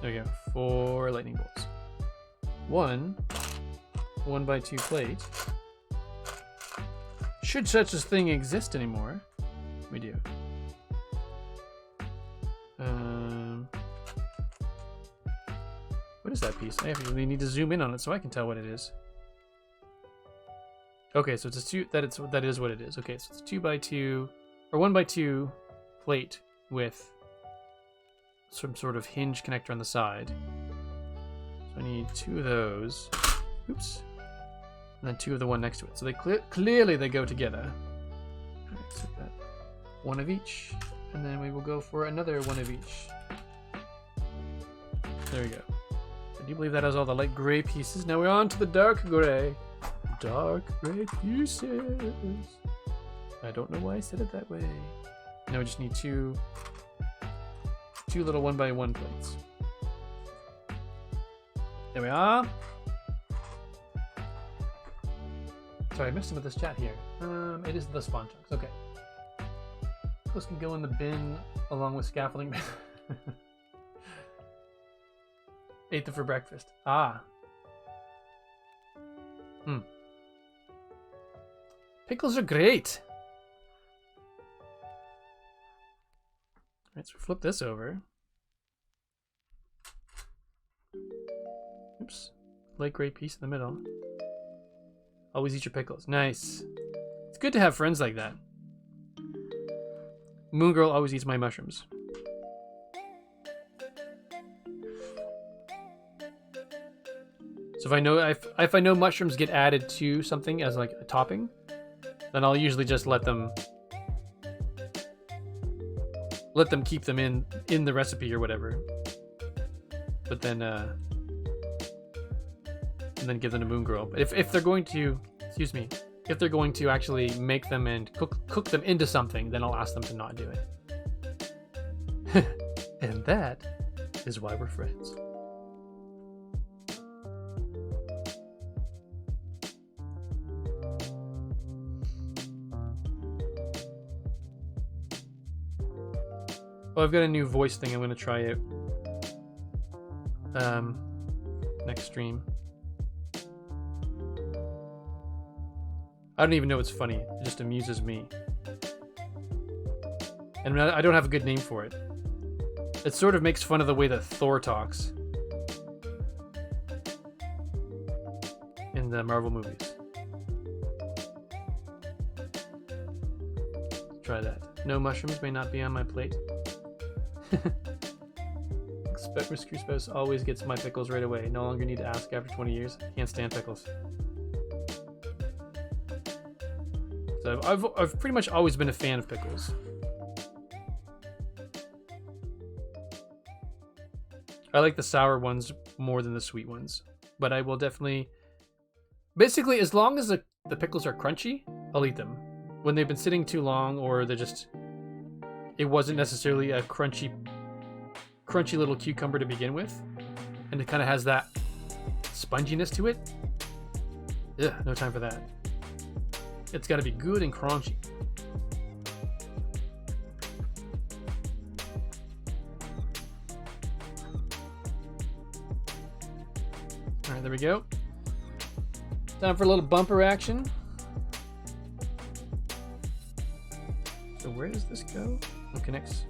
There we go. 4 lightning bolts. 1 1x2 plate. Should such a thing exist anymore? We do. What is that piece? I actually need to zoom in on it so I can tell what it is. Okay, so it's a that is what it is. Okay, so it's a 2x2 or 1x2 plate with some sort of hinge connector on the side. So I need 2 of those. Oops. And then 2 of the one next to it. So they clearly they go together. Alright, so that 1 of each, and then we will go for another 1 of each. There we go. I do believe that has all the light gray pieces. Now we're on to the dark gray. Dark gray pieces. I don't know why I said it that way. Now we just need two little 1x1 plates. There we are. Sorry, I missed some of this chat here. It is the spawn chunks. Okay. Those can go in the bin along with scaffolding. Ate them for breakfast. Ah. Pickles are great. Alright, so flip this over. Oops. Light gray piece in the middle. Always eat your pickles. Nice. It's good to have friends like that. Moon Girl always eats my mushrooms. So if I know mushrooms get added to something as like a topping, then I'll usually just let them keep them in the recipe or whatever. But then and then give them to Moon Girl. But if they're going to, if they're going to actually make them and cook them into something, then I'll ask them to not do it. And that is why we're friends. Oh, I've got a new voice thing I'm going to try out next stream. I don't even know what's funny. It just amuses me. And I don't have a good name for it. It sort of makes fun of the way that Thor talks in the Marvel movies. Try that. No mushrooms may not be on my plate. Expect Mr. Spouse always gets my pickles right away. No longer need to ask after 20 years. Can't stand pickles. So I've pretty much always been a fan of pickles. I like the sour ones more than the sweet ones, but I will definitely, basically, as long as the pickles are crunchy, I'll eat them. When they've been sitting too long, or they're just, it wasn't necessarily a crunchy little cucumber to begin with, and it kind of has that sponginess to it. Ugh, no time for that. It's got to be good and crunchy. All right, there we go. Time for a little bumper action. So where does this go? It connects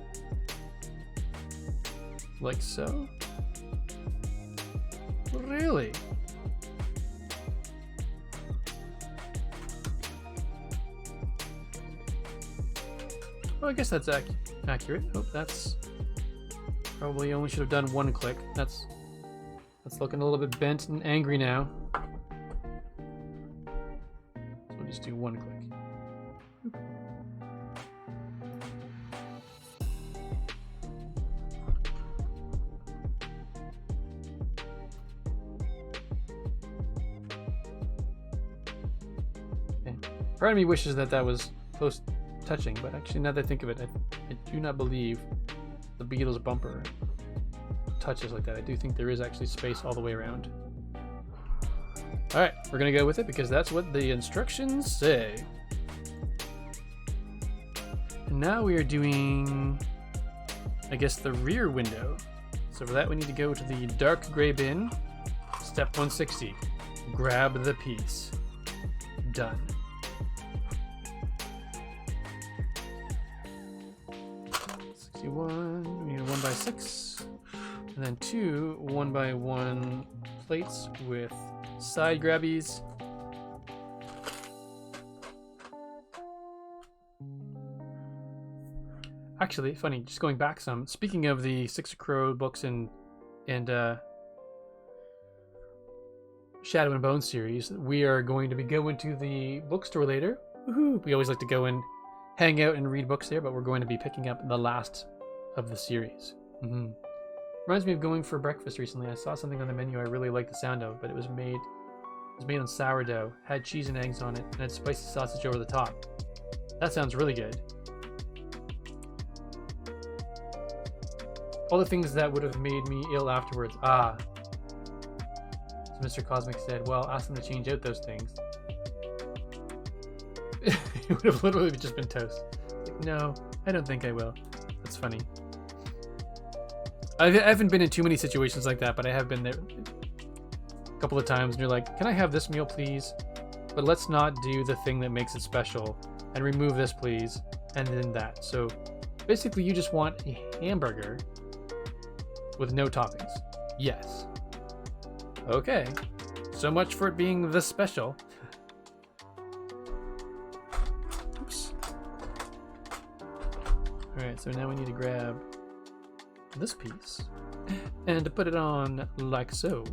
like so. Really? Oh, I guess that's accurate. Oh, that's probably only should have done 1 click. That's looking a little bit bent and angry now. So we'll just do 1 click. Part of me wishes that that was close touching, but actually now that I think of it, I do not believe the Beetle's bumper touches like that. I do think there is actually space all the way around. Alright, we're gonna go with it because that's what the instructions say. And now we are doing, I guess, the rear window. So for that we need to go to the dark gray bin, step 160. Grab the piece. Done. We need a 1x6, and then two 1x1 plates with side grabbies. Actually, funny, just going back some. Speaking of the Six of Crow books and Shadow and Bone series, we are going to be going to the bookstore later. Woohoo! We always like to go and hang out and read books there, but we're going to be picking up the last of the series. Reminds me of going for breakfast recently. I saw something on the menu I really liked the sound of, but it was made on sourdough, had cheese and eggs on it, and had spicy sausage over the top. That sounds really good. All the things that would have made me ill afterwards. So Mr. Cosmic said, well, ask them to change out those things. It would have literally just been toast. Like, no, I don't think I will. That's funny. I haven't been in too many situations like that, but I have been there a couple of times, and you're like, can I have this meal, please? But let's not do the thing that makes it special, and remove this, please, and then that. So basically, you just want a hamburger with no toppings. Yes. Okay. So much for it being the special. Oops. Alright, so now we need to grab this piece and to put it on like so.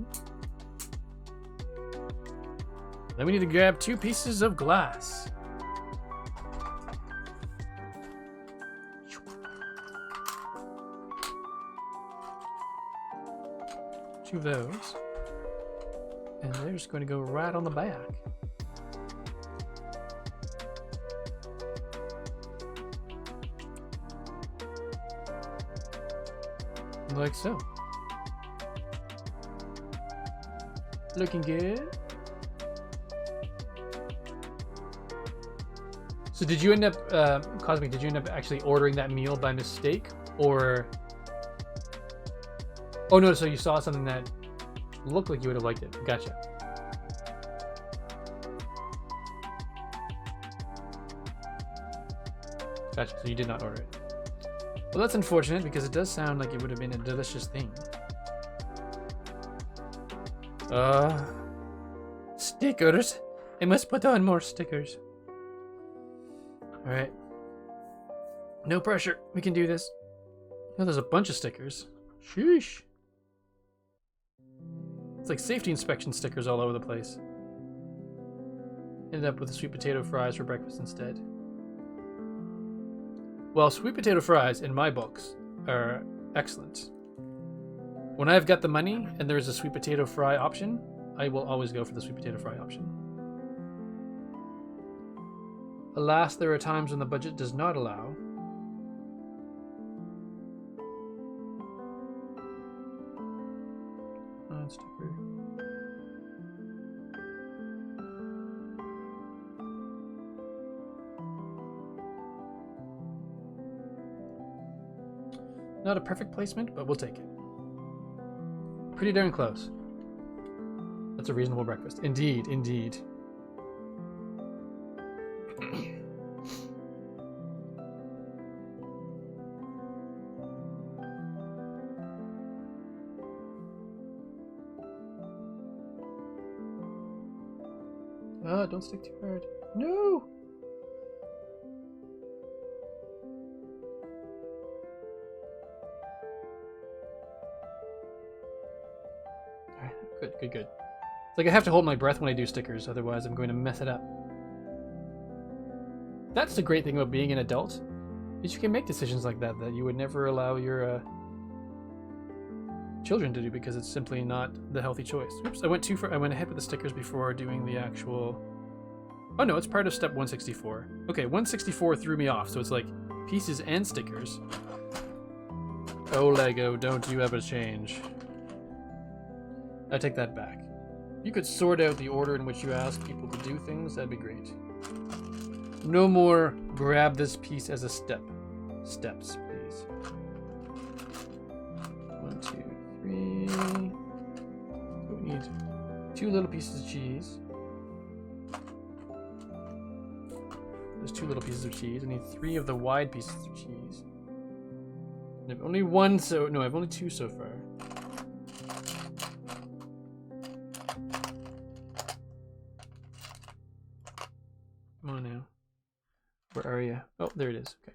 Then we need to grab two pieces of glass. Two of those. And they're just going to go right on the back. Like so. Looking good. So did you end up, Cosmic, did you end up actually ordering that meal by mistake? Or... Oh no, so you saw something that looked like you would have liked it. Gotcha. Gotcha, so you did not order it. Well, that's unfortunate because it does sound like it would have been a delicious thing. Stickers. I must put on more stickers. Alright. No pressure. We can do this. Oh, there's a bunch of stickers. Sheesh. It's like safety inspection stickers all over the place. Ended up with the sweet potato fries for breakfast instead. Well, sweet potato fries, in my books, are excellent. When I've got the money and there's a sweet potato fry option, I will always go for the sweet potato fry option. Alas, there are times when the budget does not allow. Sticker. Not a perfect placement, but we'll take it. Pretty darn close. That's a reasonable breakfast. Indeed, indeed. Oh, don't stick too hard. No! Alright, good, good, good. It's like I have to hold my breath when I do stickers, otherwise I'm going to mess it up. That's the great thing about being an adult, is you can make decisions like that that you would never allow your children to do because it's simply not the healthy choice. Oops, I went ahead with the stickers before doing the actual Oh no, it's part of step 164. Okay, 164 threw me off, so it's like pieces and stickers. Oh, Lego, don't you ever change. I take that back. If you could sort out the order in which you ask people to do things, that'd be great. No more grab this piece as a step. Steps, please. 1, 2, 3. So we need 2 little pieces of cheese. There's 2 little pieces of cheese. I need 3 of the wide pieces of cheese. And I've only 1, so no, I've only 2 so far. Come on now. Where are you? Oh, there it is. Okay.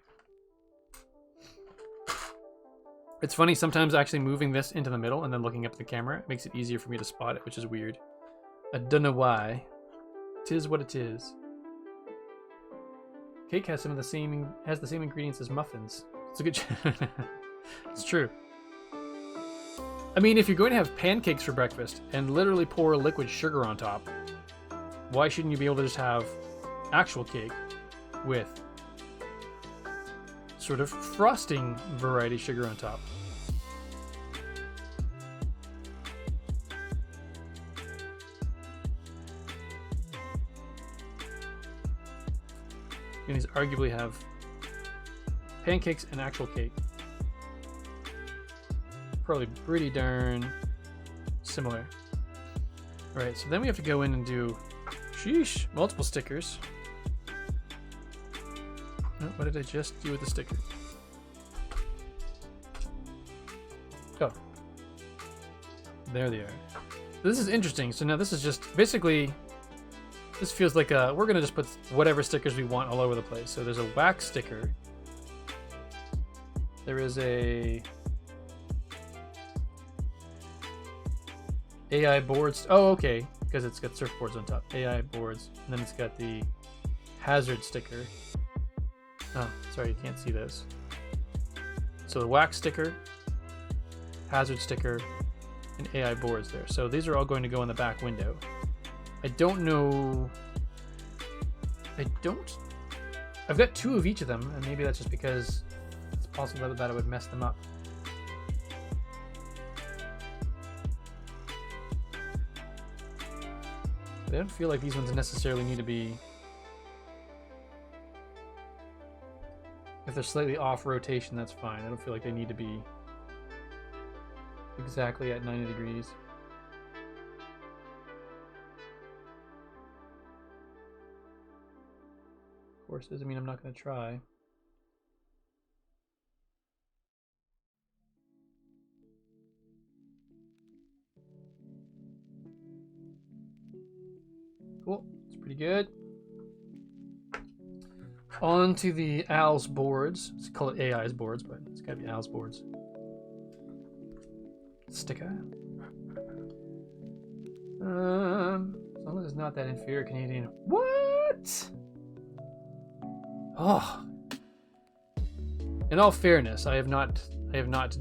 It's funny, sometimes actually moving this into the middle and then looking up at the camera makes it easier for me to spot it, which is weird. I don't know why. Tis what it is. Cake has some of the same ingredients as muffins. It's a good. It's true. I mean, if you're going to have pancakes for breakfast and literally pour liquid sugar on top, why shouldn't you be able to just have actual cake with sort of frosting variety sugar on top? And these arguably have pancakes and actual cake. Probably pretty darn similar. Alright, so then we have to go in and do, sheesh, multiple stickers. Oh, what did I just do with the sticker? Oh. There they are. This is interesting. So now this is just, basically, this feels like we're going to just put whatever stickers we want all over the place. So there's a wax sticker. There is a AI boards. Oh, okay. Because it's got surfboards on top. AI boards. And then it's got the hazard sticker. Oh, sorry, you can't see this. So the wax sticker, hazard sticker, and AI boards there. So these are all going to go in the back window. I don't know. I've got 2 of each of them, and maybe that's just because it's possible that I would mess them up. But I don't feel like these ones necessarily need to be. If they're slightly off rotation, that's fine. I don't feel like they need to be exactly at 90 degrees. Of course, doesn't mean I'm not going to try. Cool. It's pretty good. On to the Al's boards. Let's call it AI's boards, but it's got to be Al's boards. Sticker. As long as it's not that inferior Canadian. What? Oh. In all fairness, I have not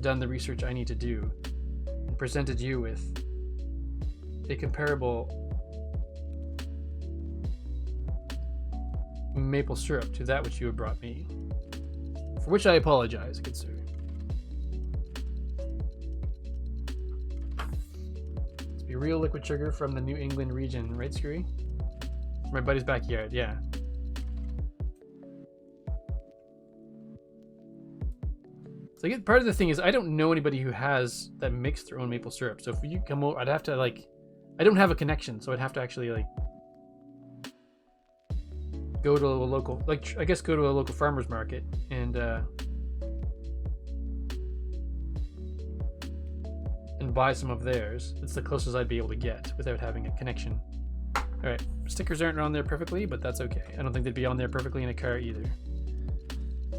done the research I need to do and presented you with a comparable maple syrup to that which you have brought me, for which I apologize, good sir. Let's be real liquid sugar from the New England region, right, Screwy? My buddy's backyard, yeah. So I get part of the thing is I don't know anybody who has that makes their own maple syrup. So if you come over, I'd have to I don't have a connection, so I'd have to actually go to a local, go to a local farmer's market and buy some of theirs. It's the closest I'd be able to get without having a connection. All right, stickers aren't on there perfectly, but that's okay. I don't think they'd be on there perfectly in a car either.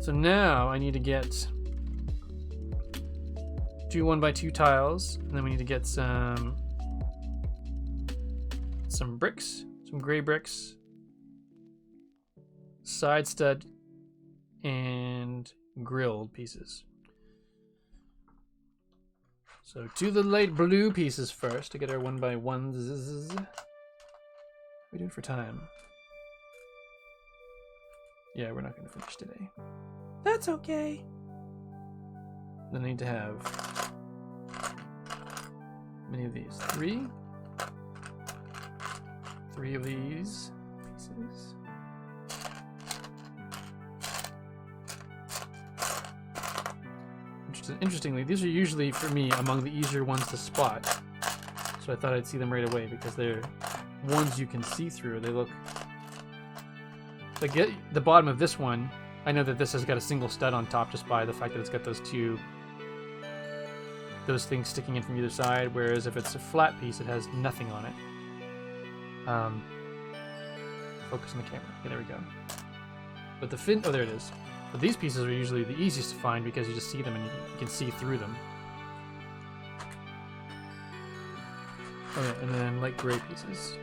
So now I need to get 2 1x2 tiles, and then we need to get some bricks, some gray bricks, side stud, and grilled pieces. So do the light blue pieces first to get our 1x1s. What are we doing for time? Yeah, we're not going to finish today. That's okay. Then I need to have many of these. Three of these pieces. Interestingly, these are usually, for me, among the easier ones to spot. So I thought I'd see them right away because they're ones you can see through. They look... Like the bottom of this one, I know that this has got a single stud on top just by the fact that it's got those things sticking in from either side, whereas if it's a flat piece, it has nothing on it. Focus on the camera. Okay, there we go. But the fin... Oh, there it is. But these pieces are usually the easiest to find because you just see them and you can see through them. Oh yeah, and then light gray pieces.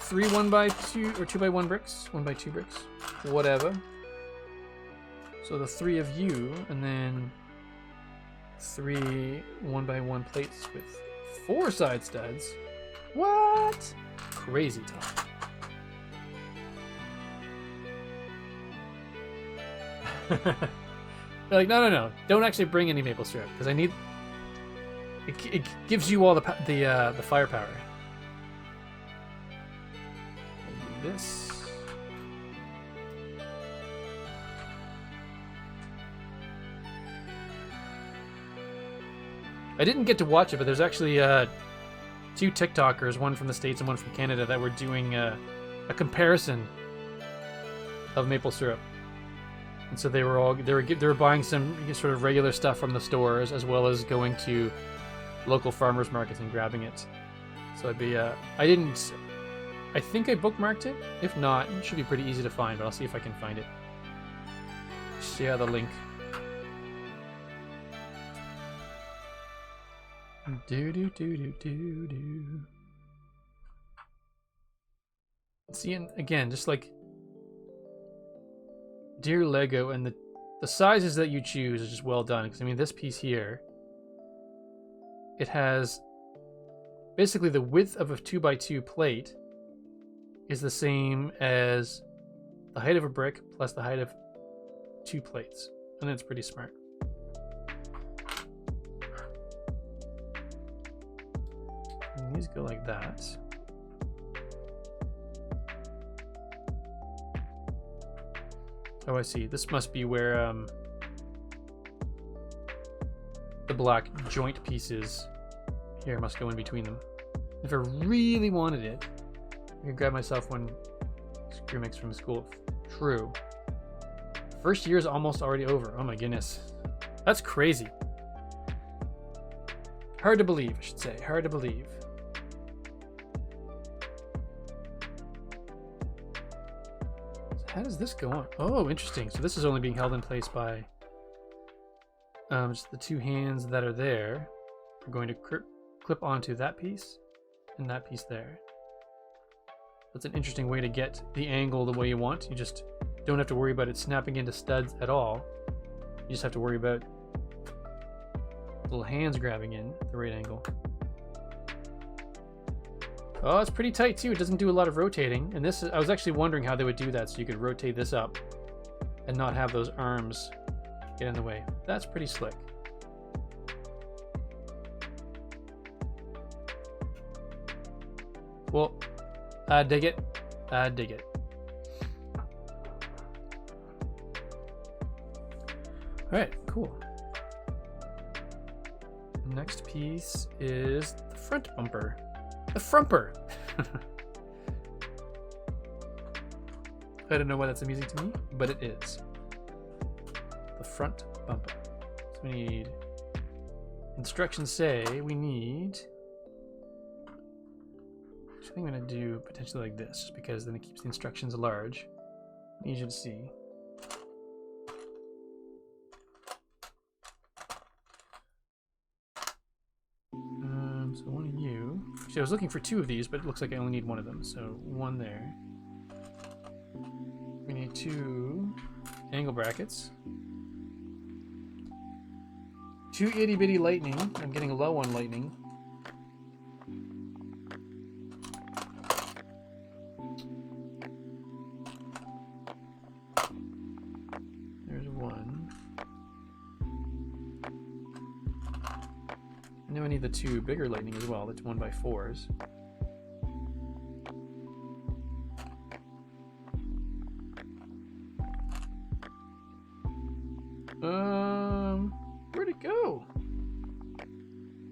3 1x2 or 2x1 bricks, 1x2 bricks, whatever. So the 3 of you, and then 3 1x1 plates with 4 side studs. What? Crazy talk. They're like, no, don't actually bring any maple syrup because I need. It gives you all the firepower. We'll do this. I didn't get to watch it, but there's actually 2 TikTokers, one from the States and one from Canada, that were doing a comparison of maple syrup. And so they were buying some sort of regular stuff from the stores as well as going to local farmers markets and grabbing it. So I'd be I think I bookmarked it. If not, it should be pretty easy to find, but I'll see if I can find it. Share the link. See, and again, just like dear Lego, and the sizes that you choose is just well done. Because I mean, this piece here, it has basically the width of a 2x2 plate is the same as the height of a brick plus the height of 2 plates, and that's pretty smart. And these go like that. Oh, I see. This must be where the black joint pieces here must go in between them. If I really wanted it, I could grab myself one screw mix from school. True. First year is almost already over. Oh my goodness. That's crazy. Hard to believe, I should say. Hard to believe. How does this go on? Oh, interesting. So this is only being held in place by just the 2 hands that are there. We're going to clip onto that piece and that piece there. That's an interesting way to get the angle the way you want. You just don't have to worry about it snapping into studs at all. You just have to worry about little hands grabbing in the right angle. Oh, it's pretty tight too. It doesn't do a lot of rotating. And this, I was actually wondering how they would do that so you could rotate this up and not have those arms get in the way. That's pretty slick. Well, I dig it. I dig it. All right, cool. Next piece is the front bumper. The frumper. I don't know why that's amusing to me, but it is. The front bumper. So we need, instructions say we need, I think I'm going to do potentially like this, just because then it keeps the instructions large, easy to see. So one of you. Actually, I was looking for 2 of these, but it looks like I only need 1 of them. So 1 there. We need 2 angle brackets. 2 itty bitty lightning. I'm getting low on lightning. Now I need the 2 bigger lightning as well, the 1x4s. Where'd it go?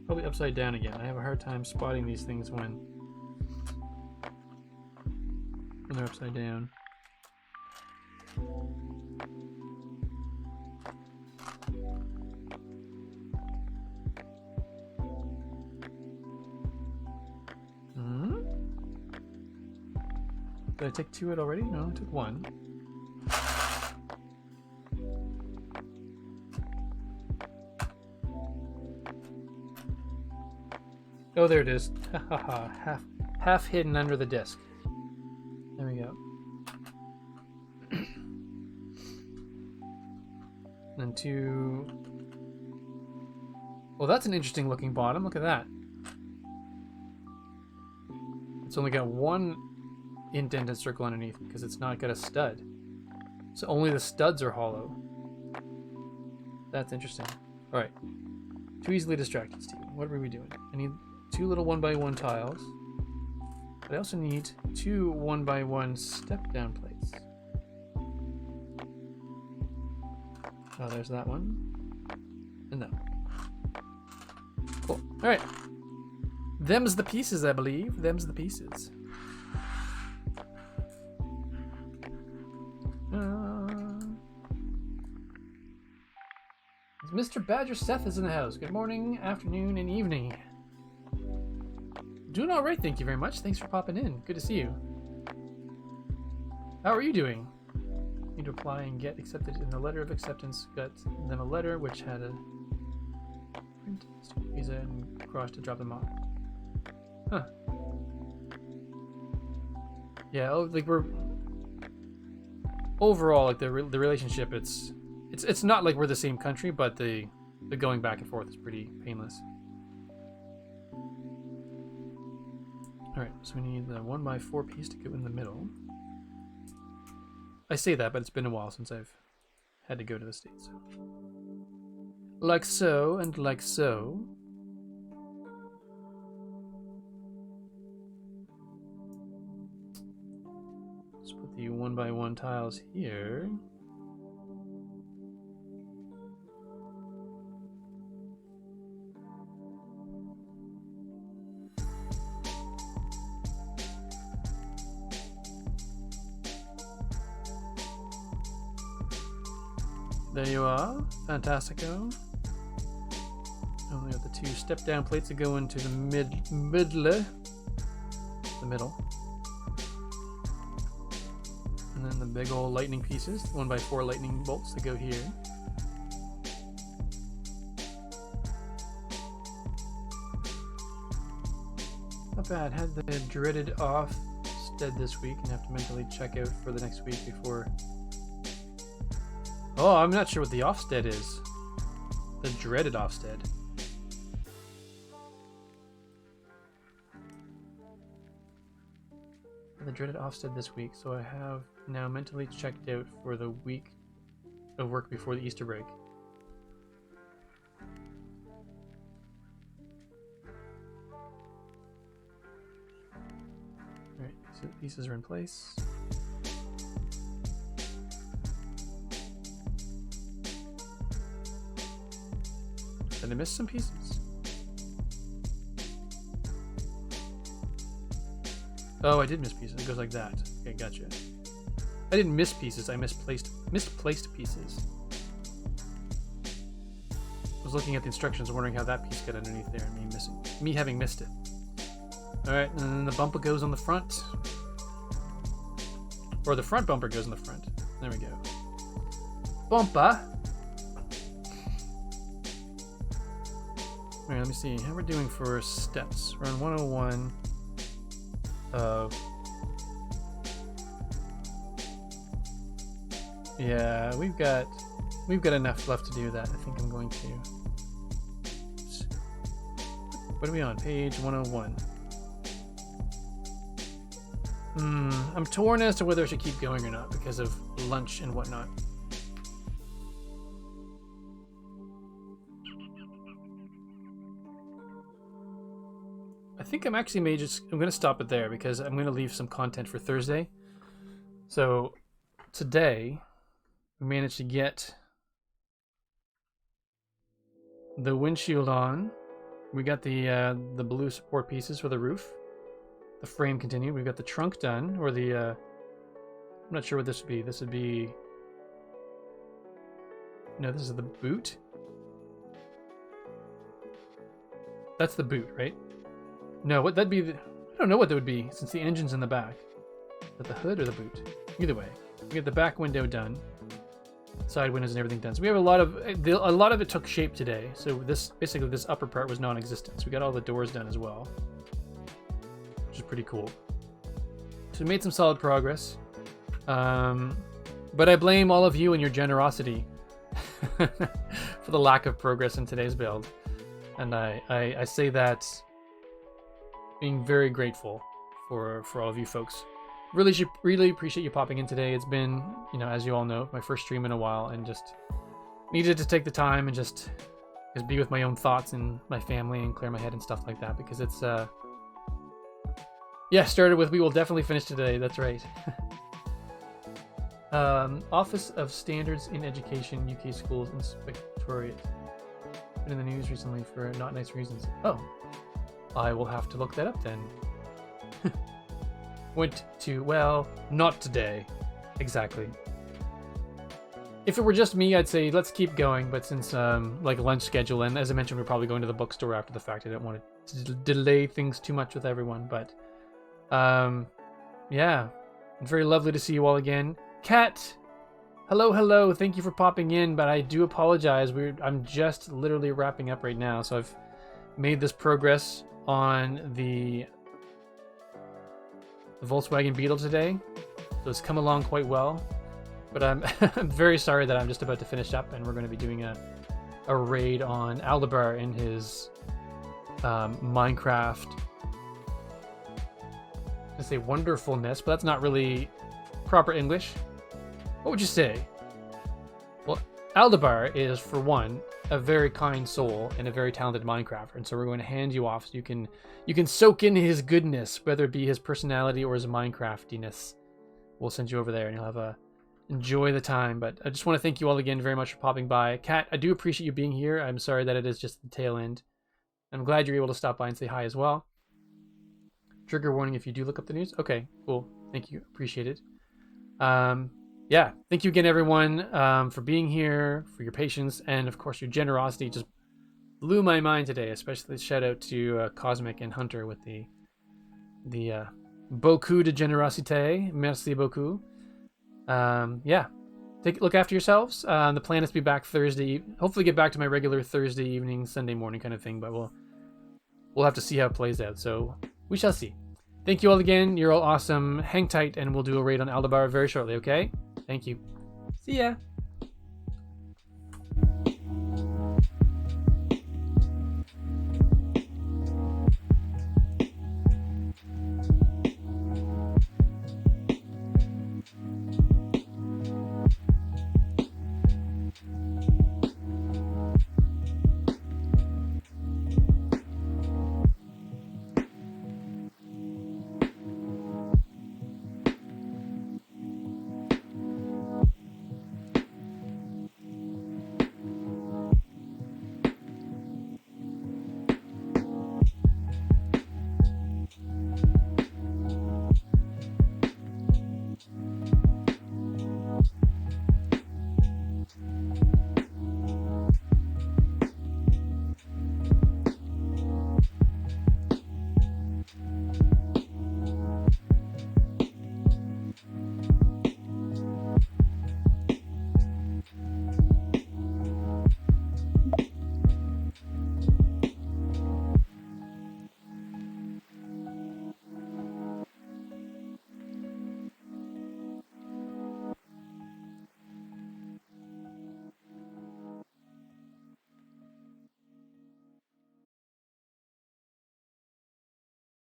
Probably upside down again. I have a hard time spotting these things when they're upside down. Did I take 2 it already? No, I took 1. Oh, there it is. half hidden under the disc. There we go. And 2. Well, that's an interesting looking bottom. Look at that. It's only got 1 indented circle underneath because it's not got a stud. So only the studs are hollow. That's interesting. Alright. Too easily distracted, Steven. What are we doing? I need 2 little 1x1 tiles. But I also need 2 1x1 step down plates. Oh, there's that one. And that one. Cool. Alright. Them's the pieces, I believe. Them's the pieces. Mr. Badger Seth is in the house. Good morning, afternoon, and evening. Doing all right, thank you very much. Thanks for popping in. Good to see you. How are you doing? Need to apply and get accepted in the letter of acceptance. Got them a letter which had a print, visa, and cross to drop them off. Huh. Yeah, like we're overall like the relationship. It's not like we're the same country, but the going back and forth is pretty painless. Alright, so we need the 1x4 piece to go in the middle. I say that, but it's been a while since I've had to go to the States. So. Like so, and like so. Let's put the 1x1 tiles here. There you are. Fantastico. Only got the 2 step down plates that go into the middle. And then the big old lightning pieces, 1x4 lightning bolts that go here. Not bad. Had the dreaded Ofsted this week and have to mentally check out for the next week before. Oh, I'm not sure what the Ofsted is. The dreaded Ofsted. The dreaded Ofsted this week, so I have now mentally checked out for the week of work before the Easter break. Alright, so the pieces are in place. Did I miss some pieces? Oh, I did miss pieces. It goes like that. Okay, gotcha. I didn't miss pieces. I misplaced pieces. I was looking at the instructions, wondering how that piece got underneath there, and me having missed it. All right, and then the bumper goes on the front, or the front bumper goes on the front. There we go. Bumper. Alright, let me see how we're doing for steps. We're on 101 of... Yeah, we've got enough left to do that. I think I'm going to... What are we on? Page 101. I'm torn as to whether I should keep going or not because of lunch and whatnot. think I'm actually I'm going to stop it there because I'm going to leave some content for Thursday. So today we managed to get the windshield on. We got the blue support pieces for the roof. The frame continued. We got the trunk done, or the I'm not sure what this would be. This would be, no, this is the boot. That's the boot, right? No, what that'd be? I don't know what that would be since the engine's in the back. Is that the hood or the boot? Either way, we get the back window done, side windows and everything done. So we have a lot of it took shape today. So this upper part was non-existent. So we got all the doors done as well, which is pretty cool. So we made some solid progress, but I blame all of you and your generosity for the lack of progress in today's build, and I say that being very grateful for all of you folks. Really appreciate you popping in today. It's been, as you all know, my first stream in a while, and just needed to take the time and just be with my own thoughts and my family and clear my head and stuff like that, because it's started with we will definitely finish today. That's right. Office of Standards in Education, UK Schools Inspectorate. Been in the news recently for not nice reasons. Oh, I will have to look that up then. Went to, well, not today. Exactly. If it were just me, I'd say let's keep going, but since like lunch schedule, and as I mentioned, we're probably going to the bookstore after the fact. I don't want to delay things too much with everyone, but yeah, it's very lovely to see you all again. Kat, hello, thank you for popping in, but I do apologize. I'm just literally wrapping up right now, so I've made this progress on the Volkswagen Beetle today, so it's come along quite well, but I'm I'm very sorry that I'm just about to finish up, and we're going to be doing a raid on Aldebar in his Minecraft, I say wonderfulness, but that's not really proper English. What would you say? Well, Aldebar is, for one, a very kind soul and a very talented Minecrafter, and so we're going to hand you off so you can soak in his goodness, whether it be his personality or his Minecraftiness. We'll send you over there, and you'll have enjoy the time. But I just want to thank you all again very much for popping by. Kat, I do appreciate you being here. I'm sorry that it is just the tail end. I'm glad you're able to stop by and say hi as well. Trigger warning if you do look up the news. Okay, cool. Thank you. Appreciate it. Yeah, thank you again, everyone, for being here, for your patience, and of course your generosity. Just blew my mind today. Especially shout out to Cosmic and Hunter with the beaucoup de générosité. Merci beaucoup. Yeah, look after yourselves. The plan is to be back Thursday. Hopefully, get back to my regular Thursday evening, Sunday morning kind of thing. But we'll have to see how it plays out. So we shall see. Thank you all again. You're all awesome. Hang tight, and we'll do a raid on Aldebar very shortly. Okay. Thank you. See ya.